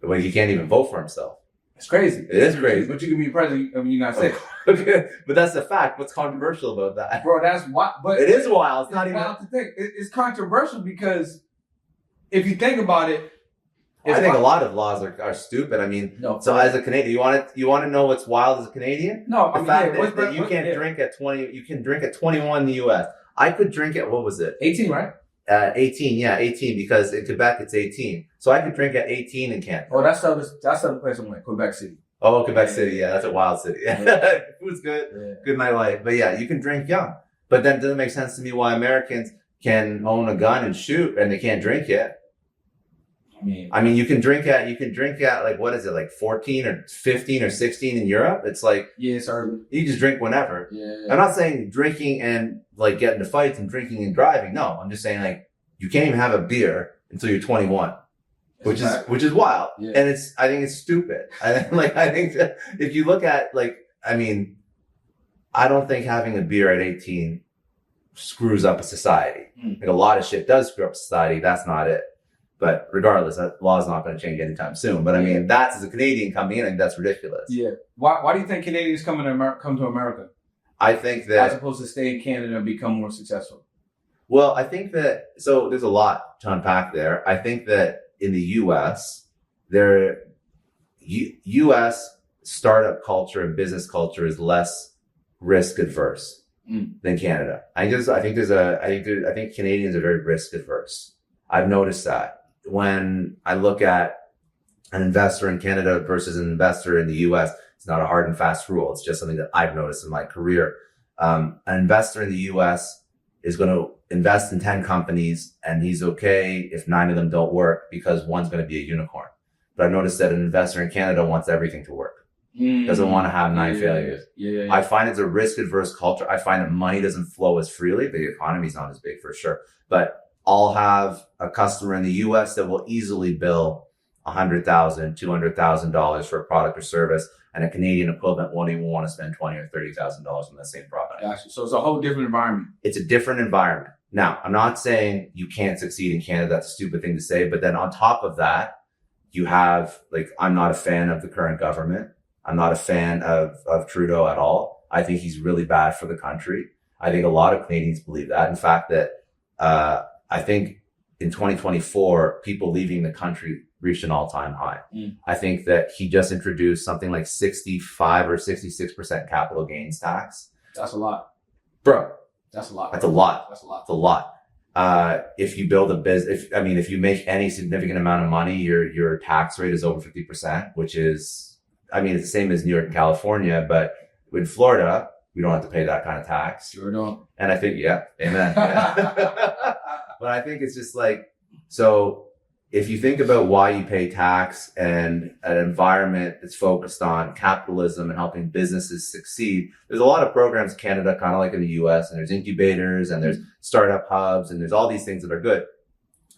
Well, he can't even vote for himself. It's crazy. It is crazy. But you can be president of the United States. Okay. But that's the fact. What's controversial about that? Bro, that's why. But It is wild. It's not even. wild to think. It's controversial because if you think about it, I think a lot of laws are stupid. I mean, No. so as a Canadian, you want to know what's wild as a Canadian? No, The fact that you can't drink at 20, you can drink at 21 in the US. I could drink at, what was it? 18, right? 18, yeah, 18, because in Quebec it's 18. So I could drink at 18 in Canada. Oh, that's the place I'm like, Quebec City. Oh, Quebec City, yeah, that's a wild city. Yeah. Food's good, Yeah. good nightlife. But yeah, you can drink young. But then it doesn't make sense to me why Americans can own a gun and shoot and they can't drink yet. I mean, you can drink at like, what is it, like 14 or 15 or 16 in Europe? It's like, Yeah, it's urban. you just drink whenever. Yeah. I'm not saying drinking and like getting into fights and drinking and driving. No, I'm just saying like, you can't even have a beer until you're 21, which is wild. Yeah. And I think it's stupid. I think that if you look at like, I mean, I don't think having a beer at 18 screws up a society. Mm. Like a lot of shit does screw up society. That's not it. But regardless, that law is not going to change anytime soon. But I mean, that's as a Canadian coming in, I think that's ridiculous. Yeah. Why do you think Canadians come to America I think as that, opposed to stay in Canada and become more successful? well, I think that, so there's a lot to unpack there. I think that in the US, US startup culture and business culture is less risk adverse than Canada. I think Canadians are very risk adverse. I've noticed that when I look at an investor in Canada versus an investor in the US, it's not a hard and fast rule. It's just something that I've noticed in my career. An investor in the US is going to invest in 10 companies and he's okay if 9 of them don't work because one's going to be a unicorn. But I've noticed that an investor in Canada wants everything to work. Doesn't want to have 9 failures. Yeah. I find it's a risk adverse culture. I find that money doesn't flow as freely. The economy's not as big for sure, but I'll have a customer in the US that will easily bill $100,000, $200,000 for a product or service, and a Canadian equivalent won't even want to spend $20,000 or $30,000 on the same product. Gotcha. So it's a whole different environment. It's a different environment. Now, I'm not saying you can't succeed in Canada. That's a stupid thing to say. But then on top of that, you have, like, I'm not a fan of the current government. I'm not a fan of Trudeau at all. I think he's really bad for the country. I think a lot of Canadians believe that. In fact, that I think in 2024, people leaving the country reached an all-time high. I think that he just introduced something like 65 or 66% capital gains tax. That's a lot. Bro, That's a lot. that's a lot. That's a lot. That's a lot. If you build a business, if you make any significant amount of money, your tax rate is over 50%, which is, it's the same as New York and California, but in Florida, we don't have to pay that kind of tax. Sure don't. And I think, yeah, amen. But I think it's just like, so if you think about why you pay tax and an environment that's focused on capitalism and helping businesses succeed, there's a lot of programs in Canada, kind of like in the US, and there's incubators and there's startup hubs and there's all these things that are good.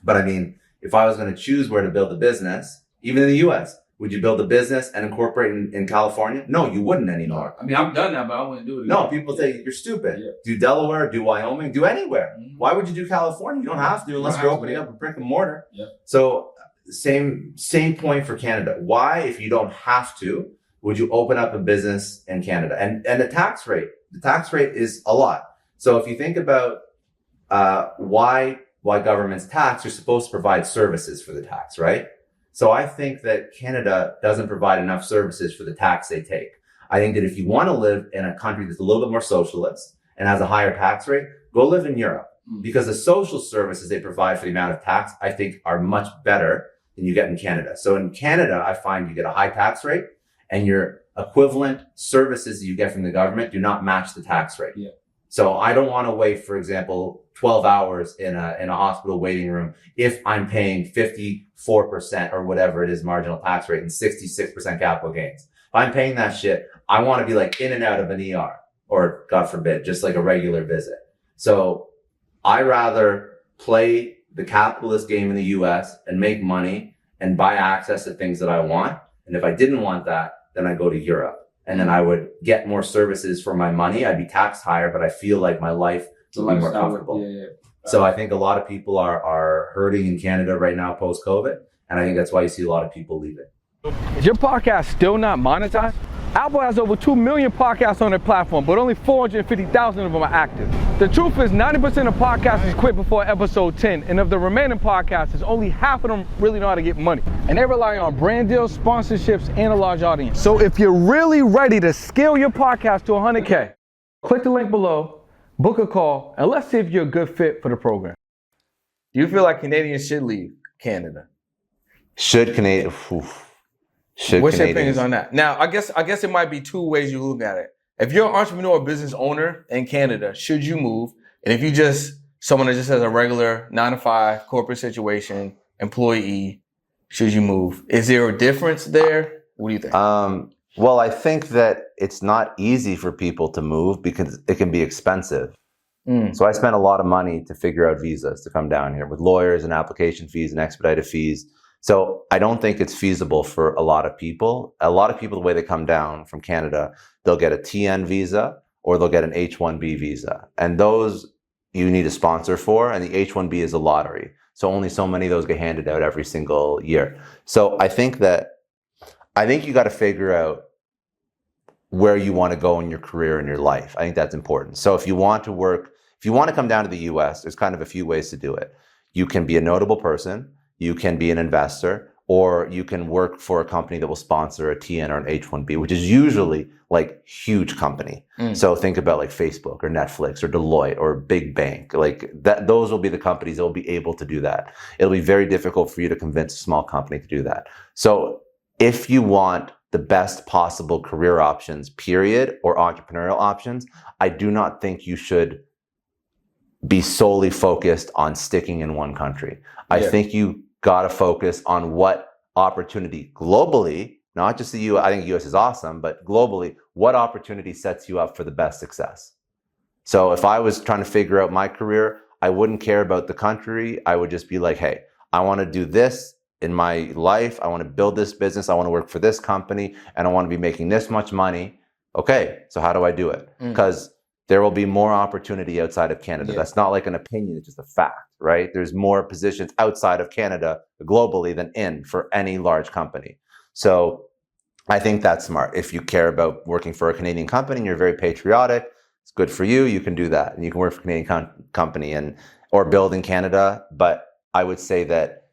But if I was going to choose where to build a business, even in the US, would you build a business and incorporate in California? No, you wouldn't anymore. I've done that, but I wouldn't do it again. No, people say you're stupid. Yeah. Do Delaware, do Wyoming, do anywhere. Mm-hmm. Why would you do California? You don't have to unless you're opening up a brick and mortar. Yeah. So same point for Canada. Why, if you don't have to, would you open up a business in Canada? And the tax rate is a lot. So if you think about why governments tax, you're supposed to provide services for the tax, right? So I think that Canada doesn't provide enough services for the tax they take. I think that if you want to live in a country that's a little bit more socialist and has a higher tax rate, go live in Europe, because the social services they provide for the amount of tax, I think, are much better than you get in Canada. So in Canada, I find you get a high tax rate, and your equivalent services that you get from the government do not match the tax rate. Yeah. So I don't want to wait, for example, 12 hours in a hospital waiting room if I'm paying 54% or whatever it is marginal tax rate and 66% capital gains. If I'm paying that shit, I want to be like in and out of an ER, or God forbid, just like a regular visit. So I rather play the capitalist game in the US and make money and buy access to things that I want. And if I didn't want that, then I go to Europe. And then I would get more services for my money. I'd be taxed higher, but I feel like my life would be more comfortable. Yeah. So I think a lot of people are hurting in Canada right now post-COVID. And I think that's why you see a lot of people leaving. Is your podcast still not monetized? Apple has over 2 million podcasts on their platform, but only 450,000 of them are active. The truth is 90% of podcasters quit before episode 10, and of the remaining podcasters, only half of them really know how to get money. And they rely on brand deals, sponsorships, and a large audience. So if you're really ready to scale your podcast to 100K, click the link below, book a call, and let's see if you're a good fit for the program. Do you feel like Canadians should leave Canada? Should Canadian? What's your opinions on that? Now, I guess it might be two ways you look at it. If you're an entrepreneur or business owner in Canada, should you move? And if you just someone that just has a regular 9-to-5 corporate situation, employee, should you move? Is there a difference there? What do you think? Well, I think that it's not easy for people to move because it can be expensive. So I spent a lot of money to figure out visas to come down here with lawyers and application fees and expedited fees. So I don't think it's feasible for a lot of people. A lot of people, the way they come down from Canada, they'll get a TN visa or they'll get an H-1B visa. And those you need a sponsor for, and the H-1B is a lottery. So only so many of those get handed out every single year. So I think you got to figure out where you want to go in your career and your life. I think that's important. So if you want to come down to the US, there's kind of a few ways to do it. You can be a notable person, you can be an investor, or you can work for a company that will sponsor a TN or an H-1B, which is usually like huge company. So think about like Facebook or Netflix or Deloitte or a big bank. Like that, those will be the companies that will be able to do that. It'll be very difficult for you to convince a small company to do that. So if you want the best possible career options, period, or entrepreneurial options, I do not think you should be solely focused on sticking in one country. I think you got to focus on what opportunity globally, not just the US, I think US is awesome, but globally, what opportunity sets you up for the best success. So if I was trying to figure out my career, I wouldn't care about the country. I would just be like, hey, I want to do this in my life. I want to build this business. I want to work for this company and I want to be making this much money. Okay, so how do I do it? Because there will be more opportunity outside of Canada. That's not like an opinion, it's just a fact, right? There's more positions outside of Canada globally than in for any large company. So I think that's smart. If you care about working for a Canadian company and you're very patriotic, it's good for you. You can do that. And you can work for a Canadian company or build in Canada. But I would say that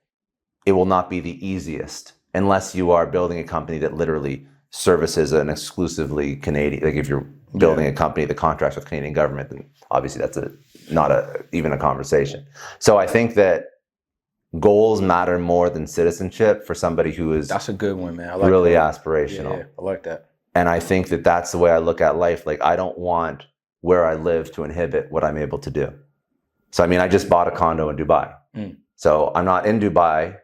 it will not be the easiest unless you are building a company that literally services an exclusively Canadian, like if you're building a company that contracts with the Canadian government, then obviously that's not even a conversation. So I think that goals matter more than citizenship for somebody who is that's a good one, man. I like really that. Aspirational. Yeah, I like that. And I think that that's the way I look at life. Like I don't want where I live to inhibit what I'm able to do. So I mean, I just bought a condo in Dubai. So I'm not in Dubai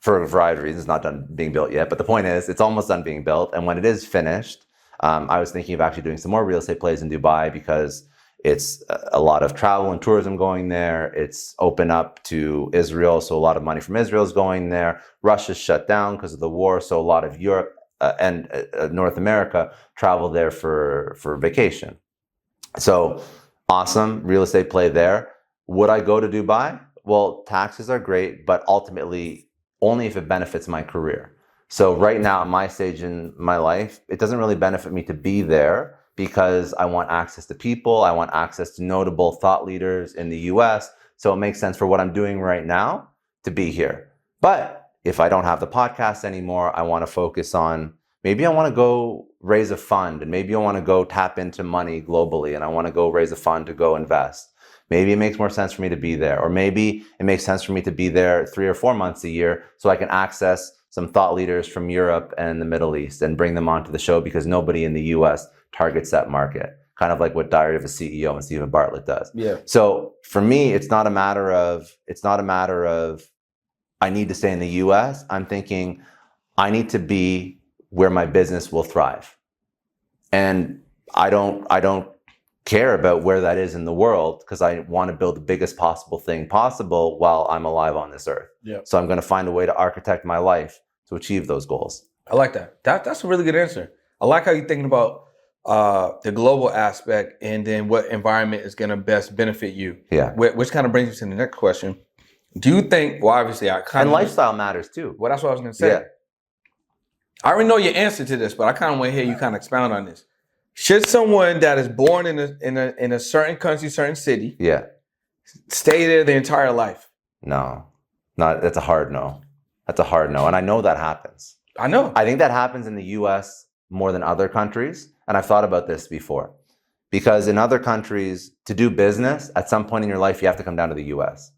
for a variety of reasons. It's not done being built yet. But the point is, it's almost done being built. And when it is finished, I was thinking of actually doing some more real estate plays in Dubai because it's a lot of travel and tourism going there. It's open up to Israel, so a lot of money from Israel is going there. Russia's shut down because of the war, so a lot of Europe and North America travel there for vacation. So awesome real estate play there. Would I go to Dubai? Well, taxes are great, but ultimately only if it benefits my career. So right now, at my stage in my life, it doesn't really benefit me to be there because I want access to people. I want access to notable thought leaders in the US. So it makes sense for what I'm doing right now to be here. But if I don't have the podcast anymore, I want to focus on, maybe I want to go raise a fund, and maybe I want to go tap into money globally, and I want to go raise a fund to go invest. Maybe it makes more sense for me to be there, or maybe it makes sense for me to be there 3 or 4 months a year so I can access some thought leaders from Europe and the Middle East and bring them onto the show, because nobody in the US targets that market. Kind of like what Diary of a CEO and Stephen Bartlett does. Yeah. So for me, it's not a matter of I need to stay in the US. I'm thinking I need to be where my business will thrive. And I don't care about where that is in the world, because I want to build the biggest possible thing possible while I'm alive on this earth. Yeah. So I'm going to find a way to architect my life to achieve those goals. I like that. That's a really good answer. I like how you're thinking about the global aspect, and then what environment is going to best benefit you. Yeah. Which kind of brings us to the next question. Do you think, well, obviously I kind And of... lifestyle matters too. Well, that's what I was going to say. Yeah. I already know your answer to this, but I kind of want to hear you kind of expound on this. Should someone that is born in a certain country, certain city, Yeah. stay there their entire life? No. That's a hard no. That's a hard no. And I know that happens. I know. I think that happens in the US more than other countries. And I've thought about this before. Because in other countries, to do business, at some point in your life, you have to come down to the US.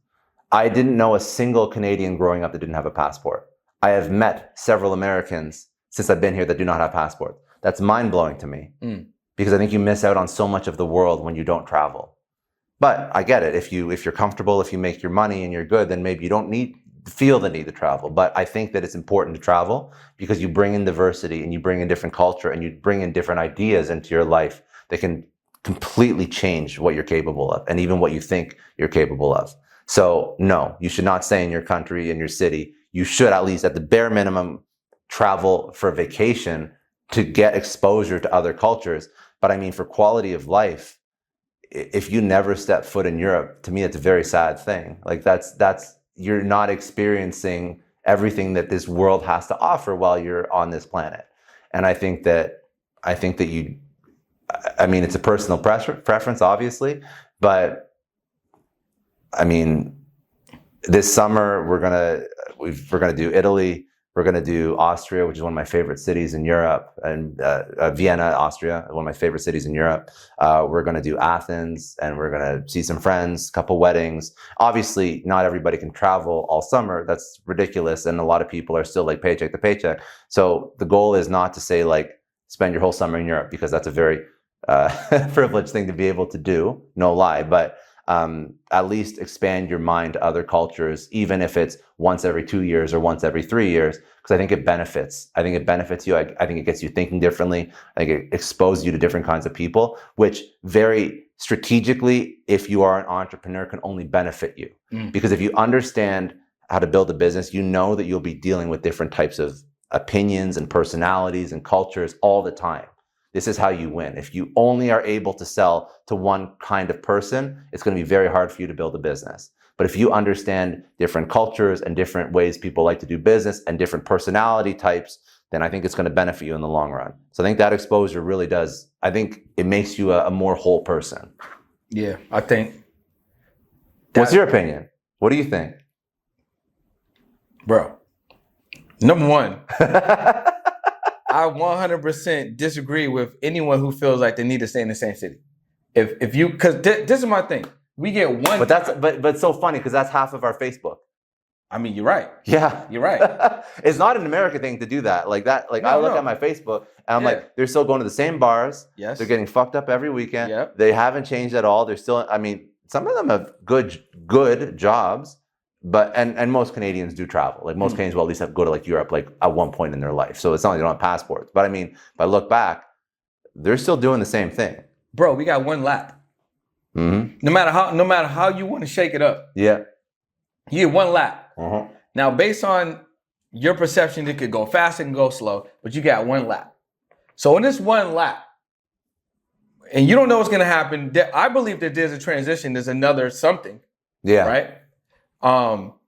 I didn't know a single Canadian growing up that didn't have a passport. I have met several Americans since I've been here that do not have passports. That's mind-blowing to me. Because I think you miss out on so much of the world when you don't travel. But I get it. If you're comfortable, if you make your money and you're good, then maybe you don't feel the need to travel. But I think that it's important to travel, because you bring in diversity, and you bring in different culture, and you bring in different ideas into your life that can completely change what you're capable of, and even what you think you're capable of. So no, you should not stay in your country, in your city. You should, at least at the bare minimum, travel for vacation to get exposure to other cultures. But I mean, for quality of life, if you never step foot in Europe, to me, it's a very sad thing. Like you're not experiencing everything that this world has to offer while you're on this planet. And I think that it's a personal preference, obviously, but I mean, this summer we're gonna do Italy. We're going to do Austria, which is one of my favorite cities in Europe, and Vienna, Austria, one of my favorite cities in Europe. We're going to do Athens, and we're going to see some friends, a couple weddings. Obviously, not everybody can travel all summer. That's ridiculous. And a lot of people are still like paycheck to paycheck. So the goal is not to say like spend your whole summer in Europe, because that's a very privileged thing to be able to do, no lie. But at least expand your mind to other cultures, even if it's once every 2 years or once every 3 years, because I think it benefits. I think it benefits you. I think it gets you thinking differently. I think it exposes you to different kinds of people, which very strategically, if you are an entrepreneur, can only benefit you. Because if you understand how to build a business, you know that you'll be dealing with different types of opinions and personalities and cultures all the time. This is how you win. If you only are able to sell to one kind of person, it's going to be very hard for you to build a business. But if you understand different cultures and different ways people like to do business and different personality types, then I think it's going to benefit you in the long run. So I think that exposure really does. I think it makes you a more whole person. Yeah, I think. What's your opinion? What do you think? Bro, number one, I 100% disagree with anyone who feels like they need to stay in the same city. If you, because this is my thing. We get one. But but it's so funny, because that's half of our Facebook. I mean, you're right. Yeah, you're right. It's not an American thing to do that. Like that. Like I look at my Facebook and I'm like, they're still going to the same bars. Yes. They're getting fucked up every weekend. Yep. They haven't changed at all. They're still. I mean, some of them have good jobs. But and most Canadians do travel. Like most Canadians will at least have to go to like Europe like at one point in their life. So it's not like they don't have passports. But I mean, if I look back, they're still doing the same thing. Bro, we got one lap. Mm-hmm. No matter how you want to shake it up. Yeah. You get one lap. Uh-huh. Now, based on your perception, it could go fast and go slow, but you got one lap. So in this one lap, and you don't know what's gonna happen, I believe that there's a transition, there's another something. Yeah. Right?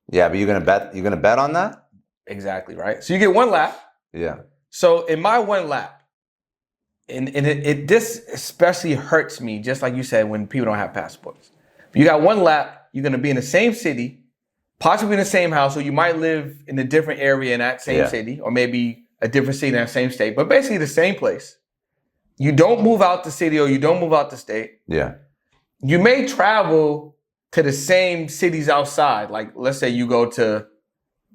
Yeah, but you're gonna bet on that? Exactly, right? So you get one lap. Yeah. So in my one lap, and this especially hurts me, just like you said, when people don't have passports. If you got one lap, you're gonna be in the same city possibly in the same house, or you might live in a different area in that same city, or maybe a different city in that same state, but basically the same place. You don't move out the city or you don't move out the state. Yeah. You may travel to the same cities outside. Like, let's say you go to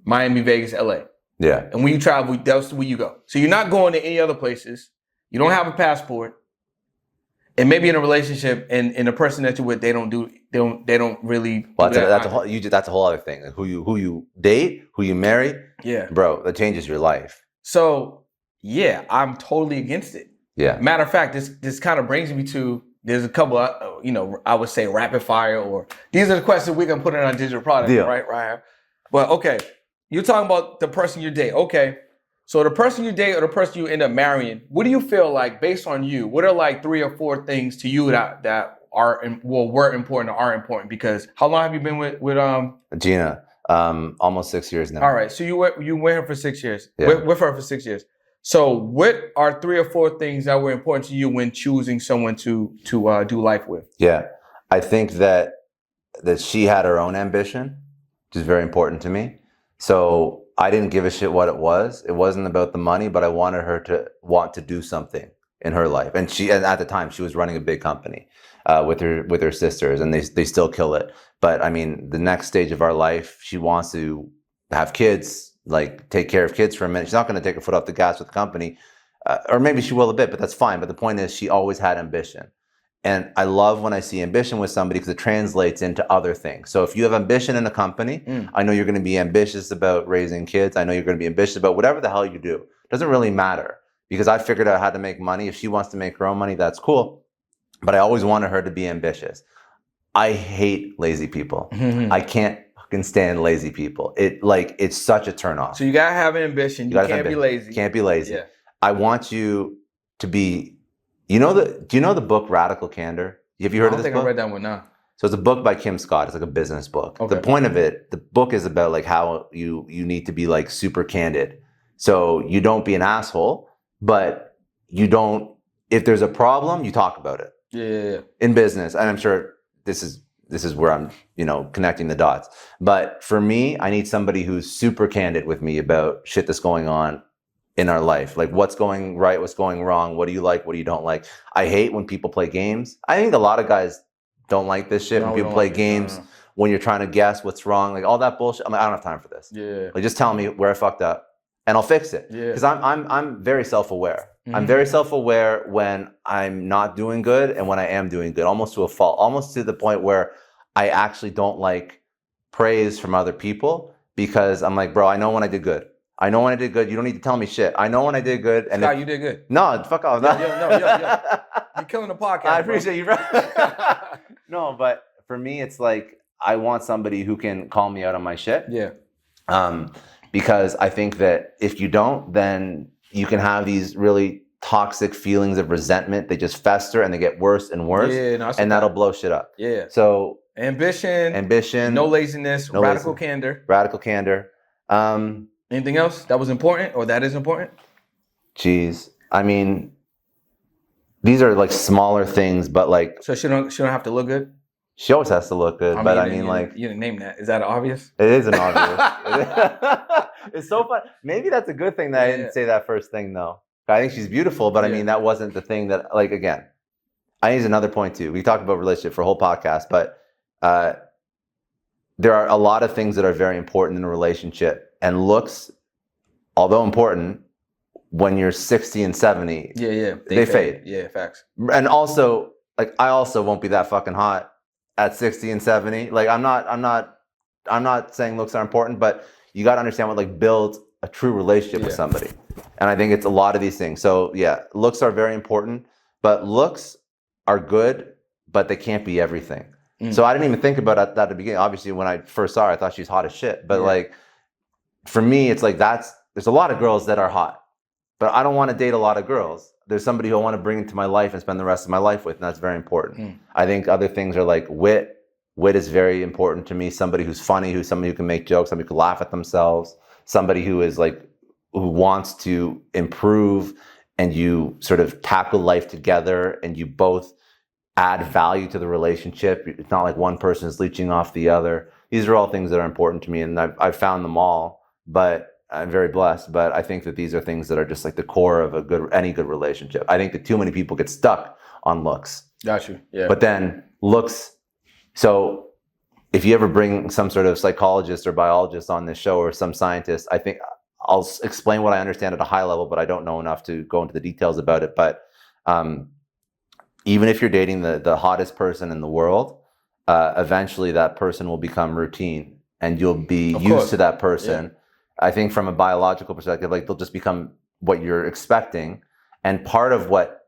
Miami, Vegas, LA. Yeah. And when you travel, that's where you go. So you're not going to any other places. You don't have a passport. And maybe in a relationship, and the person that you're with, they don't really. Well, that's a whole other thing. Like who you date, who you marry. Yeah, bro, that changes your life. So yeah, I'm totally against it. Yeah. Matter of fact, this kind of brings me to, there's a couple, I would say rapid fire, or these are the questions we can put in our digital product, right? But okay, you're talking about the person you date. Okay. So the person you date or the person you end up marrying, what do you feel like, based on you, what are like 3 or 4 things to you that were important or are important? Because how long have you been with Gina? Almost 6 years now. All right. So you with her for 6 years. Yeah. With her for 6 years. So what are 3 or 4 things that were important to you when choosing someone to do life with? Yeah. I think that she had her own ambition, which is very important to me. So I didn't give a shit what it was. It wasn't about the money, but I wanted her to want to do something in her life. And at the time, she was running a big company with her sisters, and they still kill it. But I mean, the next stage of our life, she wants to have kids, like take care of kids for a minute. She's not going to take her foot off the gas with the company, or maybe she will a bit, but that's fine. But the point is, she always had ambition. And I love when I see ambition with somebody because it translates into other things. So if you have ambition in a company, I know you're going to be ambitious about raising kids. I know you're going to be ambitious about whatever the hell you do. It doesn't really matter because I figured out how to make money. If she wants to make her own money, that's cool. But I always wanted her to be ambitious. I hate lazy people. I can't fucking stand lazy people. It's such a turnoff. So you got to have ambition. You can't be lazy. Can't be lazy. Yeah. I want you to be... do you know the book Radical Candor? Have you heard of this book? I think I read that one now. So it's a book by Kim Scott. It's like a business book. Okay. The point of it, the book is about like how you need to be like super candid. So you don't be an asshole, but you don't, if there's a problem, you talk about it. Yeah. In business. And I'm sure this is where I'm, connecting the dots. But for me, I need somebody who's super candid with me about shit that's going on in our life, like what's going right, what's going wrong, what do you like, what do you don't like. I hate when people play games. I think a lot of guys don't like this shit. When people play games, when you're trying to guess what's wrong, like all that bullshit. I'm like, I don't have time for this. Yeah. Like just tell me where I fucked up and I'll fix it. Yeah. Because I'm very self-aware. I'm very self-aware when I'm not doing good and when I am doing good, almost to a fault, almost to the point where I actually don't like praise from other people because I'm like, bro, I know when I did good. I know when I did good. You don't need to tell me shit. I know when I did good. And Scott, you did good. No, fuck off. Yo. You're killing the podcast. I appreciate you, bro. No, but for me, it's like I want somebody who can call me out on my shit. Yeah. Because I think that if you don't, then you can have these really toxic feelings of resentment. They just fester and they get worse and worse. Yeah, and that'll blow shit up. Yeah. So ambition, no laziness, radical candor. Radical candor. Anything else that was important or that is important? Jeez. I mean, these are like smaller things, but like... So she don't have to look good? She always has to look good, but I mean like... You didn't name that. Is that obvious? It is an obvious. It's so fun. Maybe that's a good thing that I didn't say that first thing though. I think she's beautiful, but I mean, that wasn't the thing that, like, again, I think it's another point too. We talked about relationship for a whole podcast, but there are a lot of things that are very important in a relationship. And looks, although important, when you're 60 and 70, they fade. Yeah, facts. And also, like, I also won't be that fucking hot at 60 and 70. Like, I'm not saying looks are important, but you got to understand what like builds a true relationship with somebody. And I think it's a lot of these things. So yeah, looks are very important, but looks are good, but they can't be everything. So I didn't even think about that at the beginning. Obviously, when I first saw her, I thought she's hot as shit. But like, for me, it's like there's a lot of girls that are hot, but I don't want to date a lot of girls. There's somebody who I want to bring into my life and spend the rest of my life with, and that's very important. I think other things are like wit. Wit is very important to me. Somebody who's funny, somebody who can make jokes, somebody who can laugh at themselves, somebody who is like, who wants to improve, and you sort of tackle life together and you both add value to the relationship. It's not like one person is leeching off the other. these are all things that are important to me, and I've found them all, but I'm very blessed. But I think that these are things that are just like the core of any good relationship. I think that too many people get stuck on looks. Got you. Yeah. But then looks, so if you ever bring some sort of psychologist or biologist on this show, or some scientist, I think I'll explain what I understand at a high level, but I don't know enough to go into the details about it. But even if you're dating the hottest person in the world, eventually that person will become routine, and you'll be used to that person. Yeah. I think from a biological perspective, like they'll just become what you're expecting. And part of what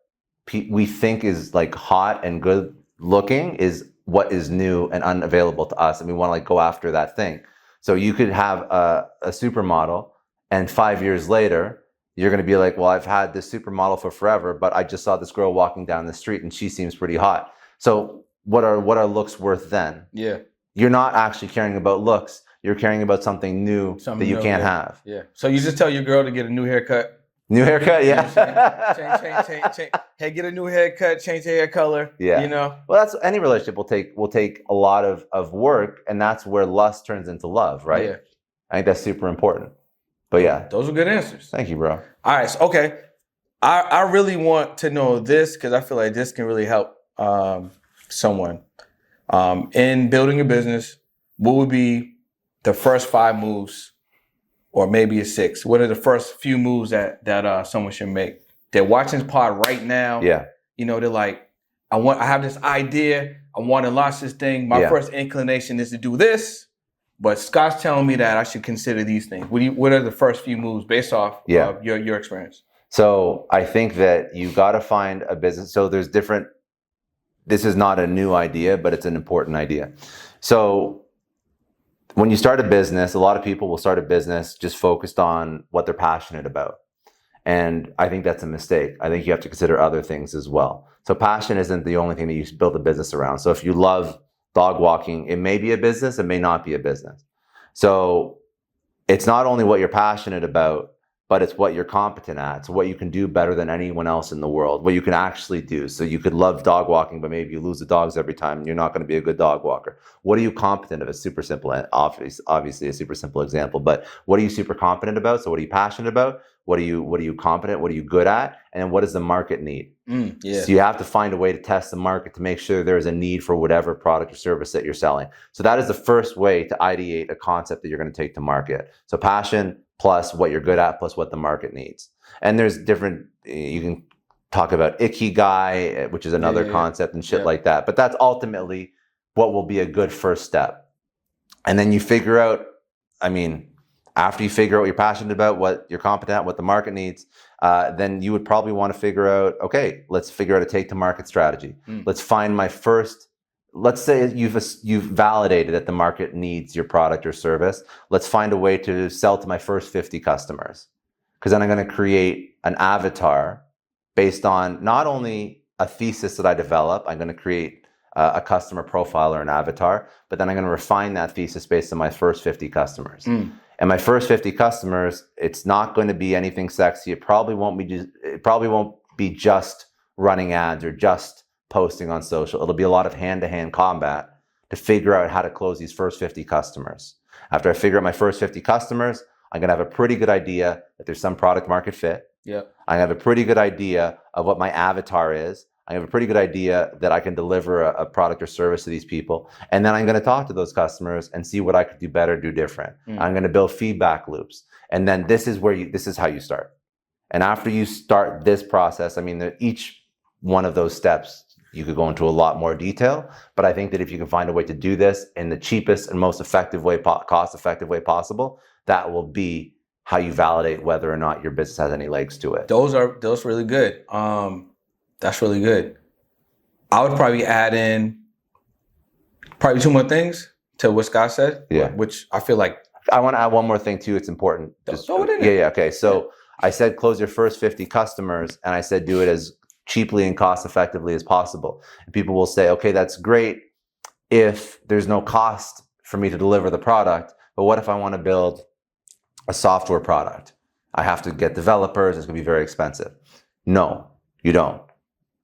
we think is like hot and good looking is what is new and unavailable to us. And we want to like go after that thing. So you could have a supermodel, and 5 years later, you're going to be like, well, I've had this supermodel for forever, but I just saw this girl walking down the street and she seems pretty hot. So what are looks worth then? Yeah. You're not actually caring about looks. You're caring about something new that you can't have. Yeah. So you just tell your girl to get a new haircut. New haircut, yeah. Change. Hey, get a new haircut, change the hair color. Yeah. You know? Well, that's any relationship will take a lot of work, and that's where lust turns into love, right? Yeah. I think that's super important. But yeah. Those are good answers. Thank you, bro. All right. So, okay. I really want to know this, because I feel like this can really help someone. In building a business, what would be the first 5 moves, or maybe a 6? What are the first few moves that someone should make? They're watching this pod right now. Yeah. You know, they're like, I have this idea. I want to launch this thing. My first inclination is to do this, but Scott's telling me that I should consider these things. What are the first few moves based off of your experience? So I think that you got to find a business. So there's different. This is not a new idea, but it's an important idea. So when you start a business, a lot of people will start a business just focused on what they're passionate about. And I think that's a mistake. I think you have to consider other things as well. So passion isn't the only thing that you build a business around. So if you love dog walking, it may be a business, it may not be a business. So it's not only what you're passionate about, but it's what you're competent at. So what you can do better than anyone else in the world, what you can actually do. So you could love dog walking, but maybe you lose the dogs every time and you're not going to be a good dog walker. What are you competent of? It's super simple, and obviously a super simple example, but what are you super competent about? So what are you passionate about? What are you competent? What are you good at? And then what does the market need? So you have to find a way to test the market to make sure there's a need for whatever product or service that you're selling. So that is the first way to ideate a concept that you're going to take to market. So passion plus what you're good at plus what the market needs. And there's different, you can talk about ikigai, which is another concept and shit like that. But that's ultimately what will be a good first step. And then you figure out, after you figure out what you're passionate about, what you're competent at, what the market needs, then you would probably want to figure out, okay, let's figure out a take to market strategy. Let's find my first, let's say you've validated that the market needs your product or service. Let's find a way to sell to my first 50 customers. Because then I'm going to create an avatar based on not only a thesis that I develop, I'm going to create a customer profile or an avatar, but then I'm going to refine that thesis based on my first 50 customers. And my first 50 customers, it's not going to be anything sexy. It probably won't be just running ads or just posting on social. It'll be a lot of hand-to-hand combat to figure out how to close these first 50 customers. After I figure out my first 50 customers, I'm going to have a pretty good idea that there's some product market fit. I have a pretty good idea of what my avatar is. I have a pretty good idea that I can deliver a product or service to these people. And then I'm going to talk to those customers and see what I could do better, do different. I'm going to build feedback loops. And then this is how you start. And after you start this process, each one of those steps, you could go into a lot more detail. But I think that if you can find a way to do this in the cheapest and most effective way, cost-effective way possible, that will be how you validate whether or not your business has any legs to it. Those really good. That's really good. I would probably add in 2 more things to what Scott said. Which I feel like I want to add one more thing too. It's important. Okay. So I said close your first 50 customers, and I said do it as cheaply and cost effectively as possible. And people will say, okay, that's great if there's no cost for me to deliver the product, but what if I want to build a software product? I have to get developers. It's going to be very expensive. No, you don't.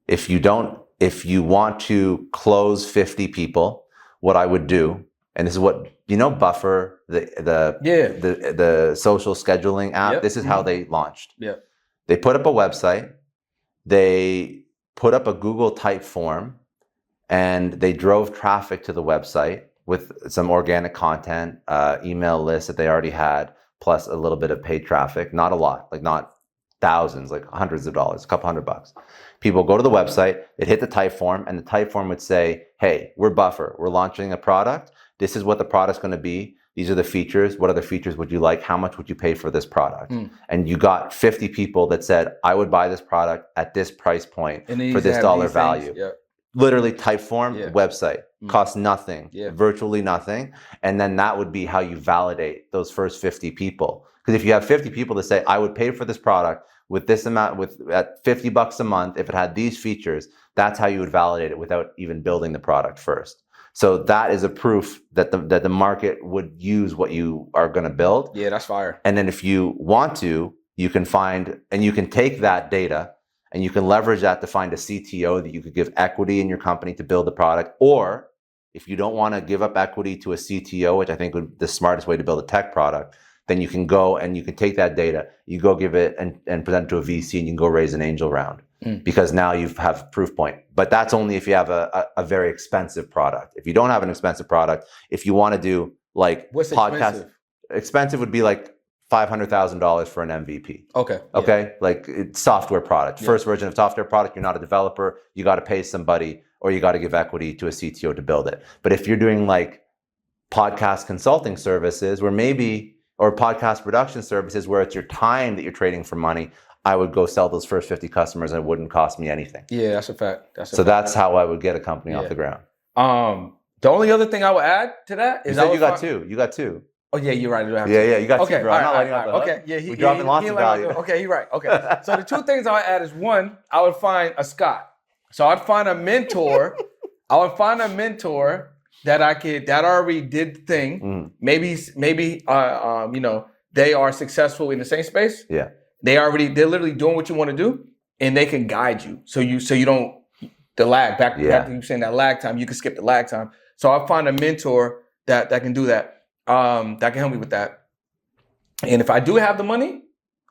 If you want to close 50 people, what I would do And this is what, Buffer, the social scheduling app. Yep. This is how they launched. Yeah. They put up a website, they put up a Google type form, and they drove traffic to the website with some organic content, email lists that they already had, plus a little bit of paid traffic. Not a lot, like not thousands, like hundreds of dollars, a couple $100. People go to the website, they'd hit the type form, and the type form would say, hey, we're Buffer, we're launching a product. This is what the product's going to be. These are the features. What other features would you like? How much would you pay for this product? And you got 50 people that said, I would buy this product at this price point for this dollar value. Yep. Literally type form, Yeah. website, costs nothing, Yeah. virtually nothing. And then that would be how you validate those first 50 people. Because if you have 50 people that say, I would pay for this product with this amount, at $50 a month, if it had these features, that's how you would validate it without even building the product first. So that is a proof that the market would use what you are going to build. Yeah, that's fire. And then if you want to, you can find, and you can take that data and you can leverage that to find a CTO that you could give equity in your company to build the product. Or if you don't want to give up equity to a CTO, which I think would be the smartest way to build a tech product, then you can go and you can take that data, you go give it and present it to a VC, and you can go raise an angel round. Because now you have a proof point. But that's only if you have a very expensive product. If you don't have an expensive product, if you want to do like What's podcast, expensive would be like $500,000 for an MVP. Okay. Okay. Like it's software product. Yeah. First version of software product, you're not a developer. You got to pay somebody, or you got to give equity to a CTO to build it. But if you're doing like podcast consulting services or podcast production services where it's your time that you're trading for money, I would go sell those first 50 customers and it wouldn't cost me anything. Yeah, that's a fact. That's how I would get a company off the ground. The only other thing I would add to that is you got two. You got two. Oh yeah, you're right. Yeah, you got two, bro. I'm not letting right. you off the hook. Okay, yeah, we're dropping lots of value. Okay, you're right. Okay, so the two things I would add is one, I would find a Scott. So I'd find a mentor. That already did the thing. Maybe they are successful in the same space. Yeah. They're literally doing what you want to do, and they can guide you. So you don't the lag back to you saying that lag time. You can skip the lag time. So I find a mentor that can do that. That can help me with that. And if I do have the money,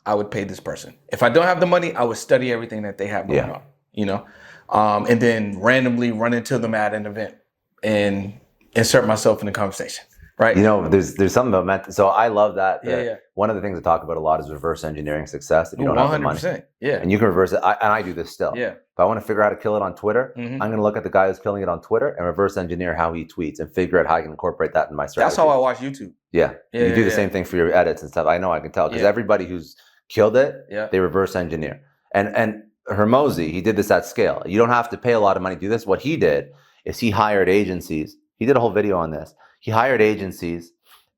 I would pay this person. If I don't have the money, I would study everything that they have going on. And then randomly run into them at an event and insert myself in the conversation. Right. There's something about mental. So I love that. Yeah. One of the things I talk about a lot is reverse engineering success. If you don't have the money, yeah, and you can reverse it. And I do this still. Yeah. If I want to figure out how to kill it on Twitter, I'm going to look at the guy who's killing it on Twitter and reverse engineer how he tweets and figure out how I can incorporate that in my strategy. That's how I watch YouTube. Yeah. You do the same thing for your edits and stuff. I know, I can tell because everybody who's killed it, they reverse engineer. And Hermosi, he did this at scale. You don't have to pay a lot of money to do this. What he did is he hired agencies. He did a whole video on this. He hired agencies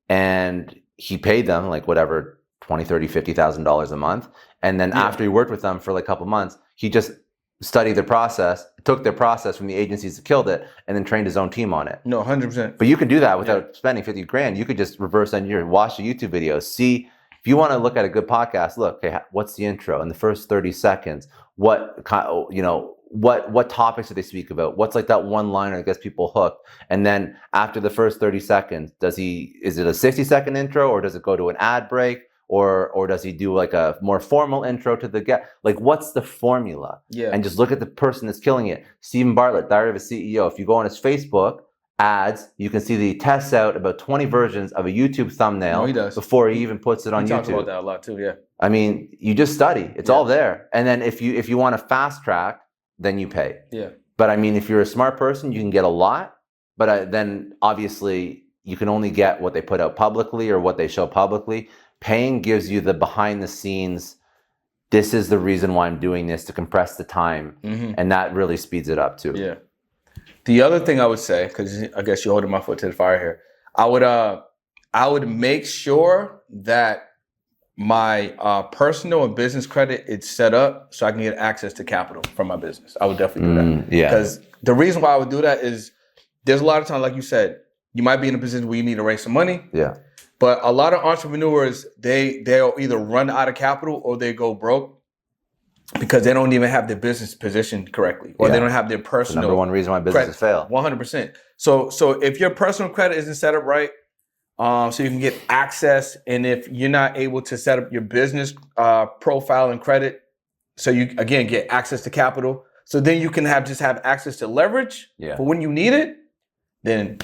and he paid them like whatever, $20,000, $30,000, $50,000 a month. And then after he worked with them for like a couple months, he just studied the process, took their process from the agencies that killed it, and then trained his own team on it. No, 100%. But you can do that without spending 50 grand. You could just reverse engineer, watch the YouTube videos, see if you want to look at a good podcast, look, okay, what's the intro in the first 30 seconds? What topics do they speak about? What's like that one liner that gets people hooked? And then after the first 30 seconds, is it a 60-second intro, or does it go to an ad break? Or does he do like a more formal intro to the guest? Like, what's the formula? Yeah. And just look at the person that's killing it. Stephen Bartlett, Diary of a CEO. If you go on his Facebook ads, you can see that he tests out about 20 versions of a YouTube thumbnail before he even puts it on YouTube. He talks about that a lot too, yeah. I mean, you just study. It's all there. And then if you want to fast track, then you pay. Yeah. But I mean, if you're a smart person, you can get a lot. But then obviously you can only get what they put out publicly or what they show publicly. Paying gives you the behind the scenes. This is the reason why I'm doing this, to compress the time. And that really speeds it up too. Yeah. The other thing I would say, because I guess you're holding my foot to the fire here, I would make sure that my personal and business credit is set up so I can get access to capital from my business. I would definitely do that. Yeah. Because the reason why I would do that is there's a lot of times, like you said, you might be in a position where you need to raise some money. Yeah. But a lot of entrepreneurs, they'll either run out of capital or they go broke. because they don't even have their business positioned correctly, or they don't have their It's the personal. number one reason why businesses fail. 100%. So if your personal credit isn't set up right, so you can get access, and if you're not able to set up your business profile and credit, so you again get access to capital, so then you can have access to leverage for when you need it. Then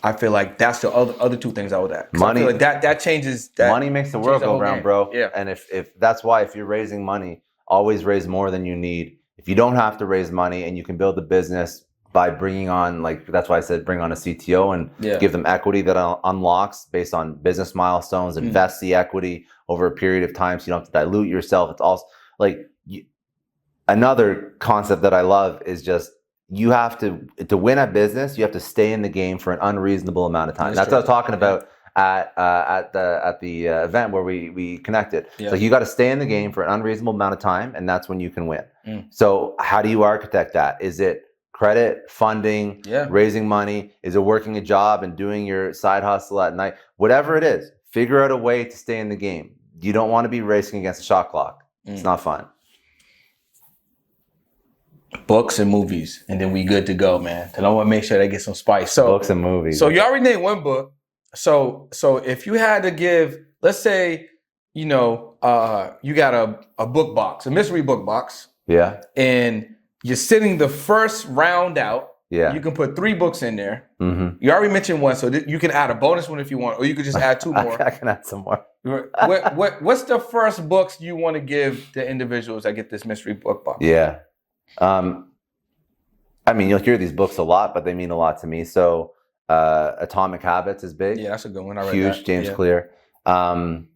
I feel like that's the other two things I would add. Money, I feel like that changes. Money makes the world go round, bro. Yeah. And if that's why, if you're raising money, always raise more than you need. If you don't have to raise money and you can build a business by bringing on, like, that's why I said bring on a CTO and give them equity that unlocks based on business milestones, invest the equity over a period of time so you don't have to dilute yourself. It's also like another concept that I love is just, you have to win a business, you have to stay in the game for an unreasonable amount of time. That's what I was talking about at the event where we connected. So you got to stay in the game for an unreasonable amount of time, and that's when you can win. So how do you architect that? Is it credit, funding, raising money? Is it working a job and doing your side hustle at night? Whatever it is, figure out a way to stay in the game. You don't want to be racing against the shot clock. It's not fun. Books and movies, and then we good to go, man. And I want to make sure they get some spice. So books and movies. So you already named one book. So if you had to give, let's say, you got a book box, a mystery book box. Yeah. And you're sitting the first round out. Yeah. You can put 3 books in there. You already mentioned one, so you can add a bonus one if you want, or you could just add 2 more. I can add some more. What's the first books you want to give to individuals that get this mystery book box? Yeah. I mean, you'll hear these books a lot, but they mean a lot to me. So Atomic Habits is big. Yeah, that's a good one. I read Huge, that. James Clear. One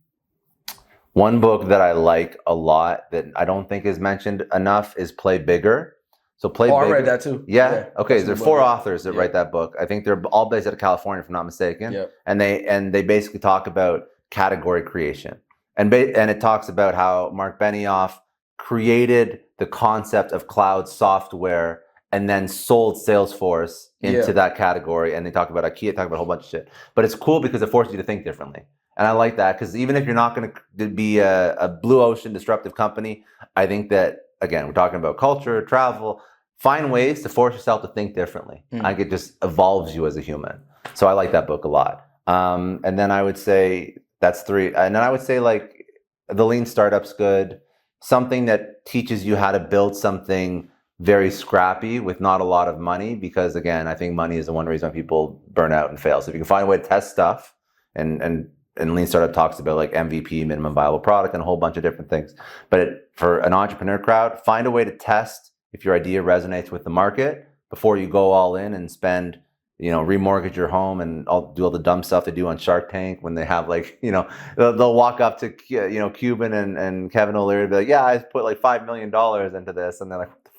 book that I like a lot that I don't think is mentioned enough is Play Bigger. So Play Bigger. I read that too. Yeah. Okay. There are 4 authors that write that book. I think they're all based out of California, if I'm not mistaken. Yeah. And they basically talk about category creation, and it talks about how Mark Benioff created the concept of cloud software and then sold Salesforce into that category. And they talk about IKEA, talk about a whole bunch of shit. But it's cool because it forces you to think differently. And I like that, because even if you're not going to be a blue ocean disruptive company, I think that, again, we're talking about culture, travel, find ways to force yourself to think differently. I think it just evolves you as a human. So I like that book a lot. And then I would say that's 3. And then I would say, like, The Lean Startup's good. Something that teaches you how to build something very scrappy with not a lot of money, because, again, I think money is the one reason why people burn out and fail. So if you can find a way to test stuff, and Lean Startup talks about like MVP, minimum viable product, and a whole bunch of different things. But for an entrepreneur crowd, find a way to test if your idea resonates with the market before you go all in and spend, remortgage your home and do all the dumb stuff they do on Shark Tank when they have, like, they'll walk up to, Cuban and Kevin O'Leary and be like, yeah, I put like $5 million into this. And they're like, what the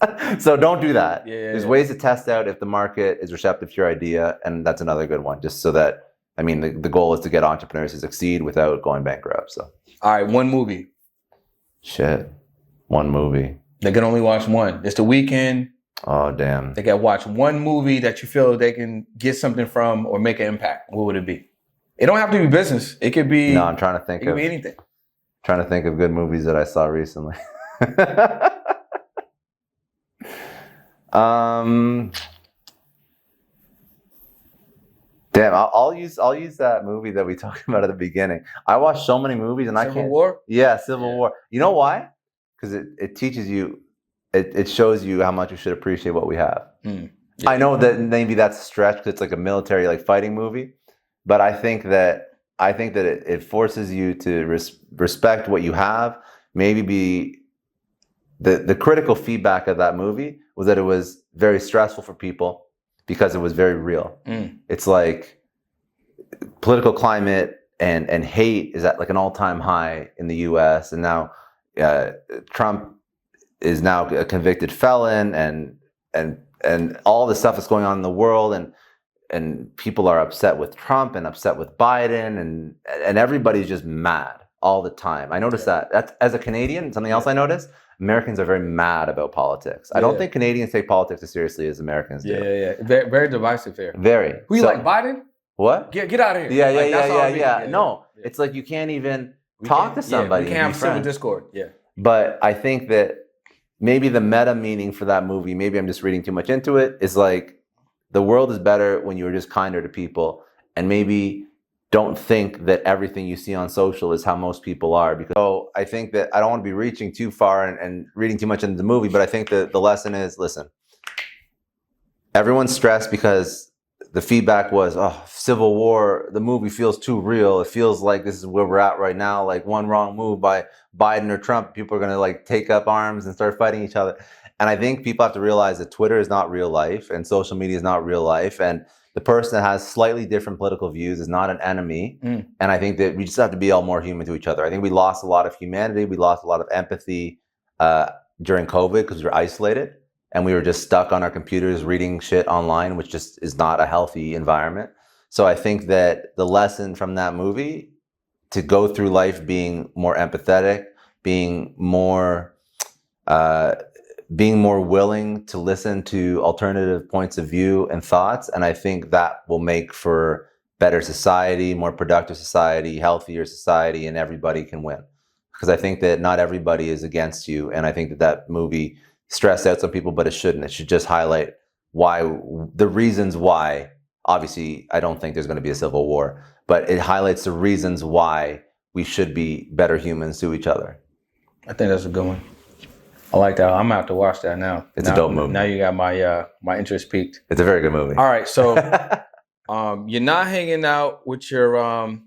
fuck? So don't do that. There's ways to test out if the market is receptive to your idea. And that's another good one, just so that, the goal is to get entrepreneurs to succeed without going bankrupt. So, all right, one movie. Shit. One movie. They can only watch one. It's the weekend. Oh, damn. They got to watch one movie that you feel they can get something from or make an impact. What would it be? It don't have to be business. It could be. No, I'm trying to think of. It could be anything. Trying to think of good movies that I saw recently. Damn, I'll use that movie that we talked about at the beginning. I watched so many movies and Civil War? Yeah, Civil War. You know why? Because it teaches you, it shows you how much you should appreciate what we have. Yeah. I know that maybe that's a stretch because it's like a military, like, fighting movie, but I think that it forces you to respect what you have. Maybe be the critical feedback of that movie was that it was very stressful for people because it was very real. It's like political climate and hate is at like an all-time high in the US, and now Trump is now a convicted felon, and all the stuff that's going on in the world, and people are upset with Trump and upset with Biden, and everybody's just mad all the time. I noticed that. That's, as a Canadian, something else I noticed, Americans are very mad about politics. I don't think Canadians take politics as seriously as Americans do. Yeah. Very, very divisive here. Very. Who you like, Biden? What? Get out of here. Yeah. No, it's like you can't even talk to somebody. We can't have civil discord. Yeah. But I think that maybe the meta meaning for that movie, maybe I'm just reading too much into it, is like the world is better when you're just kinder to people, and maybe don't think that everything you see on social is how most people are. Because so I think that I don't want to be reaching too far and reading too much into the movie, but I think that the lesson is, listen, everyone's stressed because the feedback was, oh, Civil War, the movie feels too real. It feels like this is where we're at right now. Like one wrong move by Biden or Trump, people are going to like take up arms and start fighting each other. And I think people have to realize that Twitter is not real life and social media is not real life. And the person that has slightly different political views is not an enemy. And I think that we just have to be all more human to each other. I think we lost a lot of humanity. We lost a lot of empathy during COVID because we were isolated and we were just stuck on our computers reading shit online, which just is not a healthy environment. So I think that the lesson from that movie, to go through life being more empathetic, being more willing to listen to alternative points of view and thoughts. And I think that will make for better society, more productive society, healthier society, and everybody can win. Because I think that not everybody is against you. And I think that movie stressed out some people, but it shouldn't. It should just highlight the reasons why. Obviously, I don't think there's going to be a civil war, but it highlights the reasons why we should be better humans to each other. I think that's a good one. I like that. I'm gonna have to watch that now. It's a dope movie. Now you got my interest peaked. It's a very good movie. All right, so you're not hanging out with your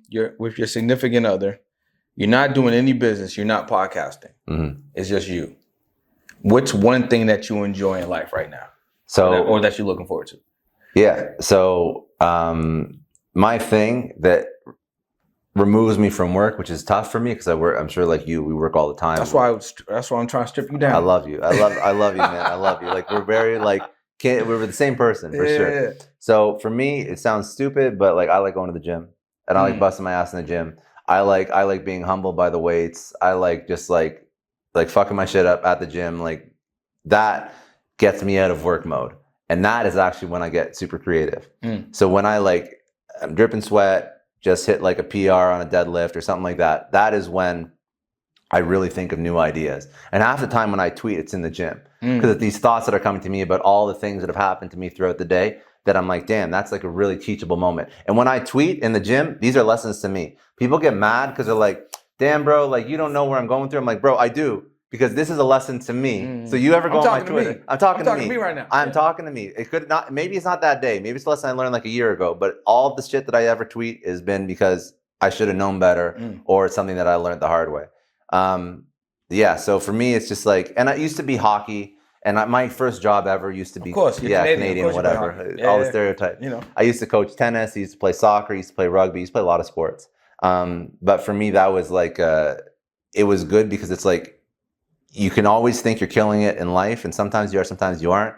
significant other. You're not doing any business. You're not podcasting. Mm-hmm. It's just you. What's one thing that you enjoy in life right now? Or that you're looking forward to? Yeah. So my thing that removes me from work, which is tough for me because I'm sure like you, we work all the time. That's why I'm trying to strip you down. I love you. I love you, man. I love you. Like we're very we're the same person for sure. Yeah. So for me, it sounds stupid, but like I like going to the gym and I like busting my ass in the gym. I like being humbled by the weights. I like just like fucking my shit up at the gym. Like that gets me out of work mode. And that is actually when I get super creative. So when I'm dripping sweat, just hit like a PR on a deadlift or something like that, that is when I really think of new ideas. And half the time when I tweet, it's in the gym. Because it's these thoughts that are coming to me about all the things that have happened to me throughout the day that I'm like, damn, that's like a really teachable moment. And when I tweet in the gym, these are lessons to me. People get mad because they're like, damn, bro, like you don't know where I'm going through. I'm like, bro, I do. Because this is a lesson to me. So you ever go on my Twitter? I'm talking to me right now. I'm talking to me. It could not. Maybe it's not that day. Maybe it's a lesson I learned like a year ago. But all the shit that I ever tweet has been because I should have known better, or it's something that I learned the hard way. Yeah. So for me, it's just like, and I used to be hockey, and my first job ever used to be, of course, Canadian, whatever. All the stereotypes. You know, I used to coach tennis. I used to play soccer. I used to play rugby. I used to play a lot of sports. But for me, that was like, it was good because it's like, you can always think you're killing it in life, and sometimes you are, sometimes you aren't.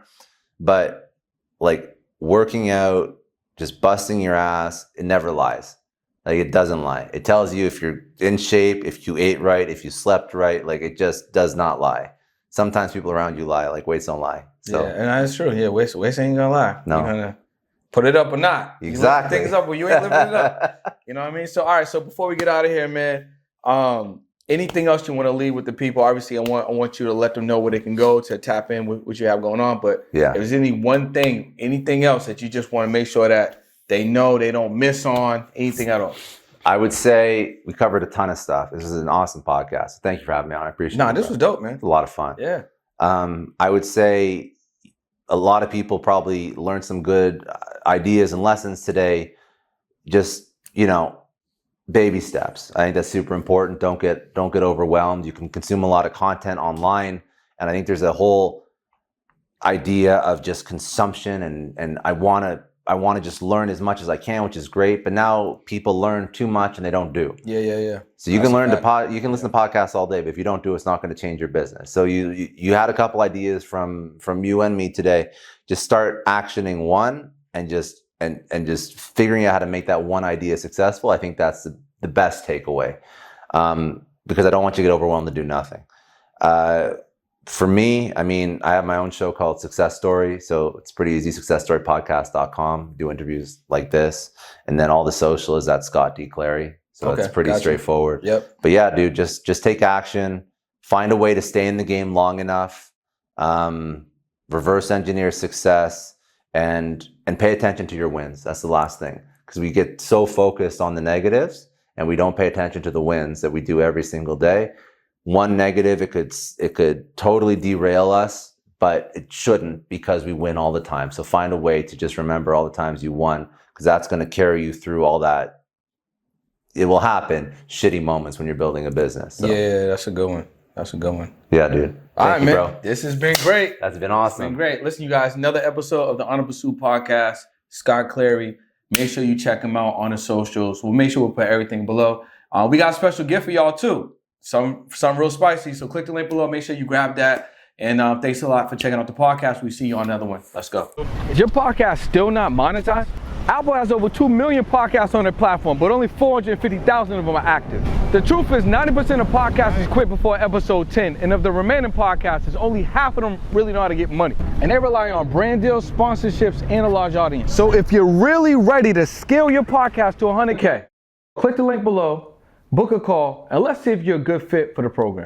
But like working out, just busting your ass, it never lies. Like it doesn't lie. It tells you if you're in shape, if you ate right, if you slept right. Like it just does not lie. Sometimes people around you lie. Like weights don't lie. So yeah, and that's true. Yeah, weights ain't gonna lie. No. You're gonna put it up or not. Exactly. You things up, but you ain't lifting it up. You know what I mean? So all right. So before we get out of here, man. Anything else you want to leave with the people? Obviously, I want you to let them know where they can go to tap in with what you have going on. But yeah, if there's anything else that you just want to make sure that they know, they don't miss on, anything at all? I would say we covered a ton of stuff. This is an awesome podcast. Thank you for having me on. I appreciate it. This was dope, man. It's a lot of fun. Yeah. I would say a lot of people probably learned some good ideas and lessons today. Just, baby steps. I think that's super important. Don't get overwhelmed. You can consume a lot of content online, and I think there's a whole idea of just consumption and I want to just learn as much as I can, which is great. But now people learn too much and they don't do. Yeah. So you can you can listen to podcasts all day, but if you don't do it, it's not going to change your business. So you had a couple ideas from you and me today. Just start actioning one and just figuring out how to make that one idea successful. I think that's the best takeaway, because I don't want you to get overwhelmed to do nothing. For me, I mean, I have my own show called Success Story. So it's pretty easy, successstorypodcast.com. Do interviews like this. And then all the social is at Scott D. Clary. So it's pretty straightforward. Yep. But yeah, dude, just take action, find a way to stay in the game long enough, reverse engineer success, and pay attention to your wins. That's the last thing, because we get so focused on the negatives and we don't pay attention to the wins that we do every single day. One negative, it could totally derail us, but it shouldn't, because we win all the time. So find a way to just remember all the times you won, because that's going to carry you through all that. It will happen, shitty moments when you're building a business. So. Yeah, that's a good one. That's a good one. Yeah, dude. All right, you, man. bro. This has been great. That's been awesome. It's been great. Listen, you guys, another episode of the On the Pursuit podcast. Scott Clary. Make sure you check him out on the socials. We'll make sure we'll put everything below. We got a special gift for y'all too. Some real spicy. So click the link below. Make sure you grab that. And thanks a lot for checking out the podcast. We'll see you on another one. Let's go. Is your podcast still not monetized? Apple has over 2 million podcasts on their platform, but only 450,000 of them are active. The truth is 90% of podcasts quit before episode 10, and of the remaining podcasts, only half of them really know how to get money. And they rely on brand deals, sponsorships, and a large audience. So if you're really ready to scale your podcast to 100K, click the link below, book a call, and let's see if you're a good fit for the program.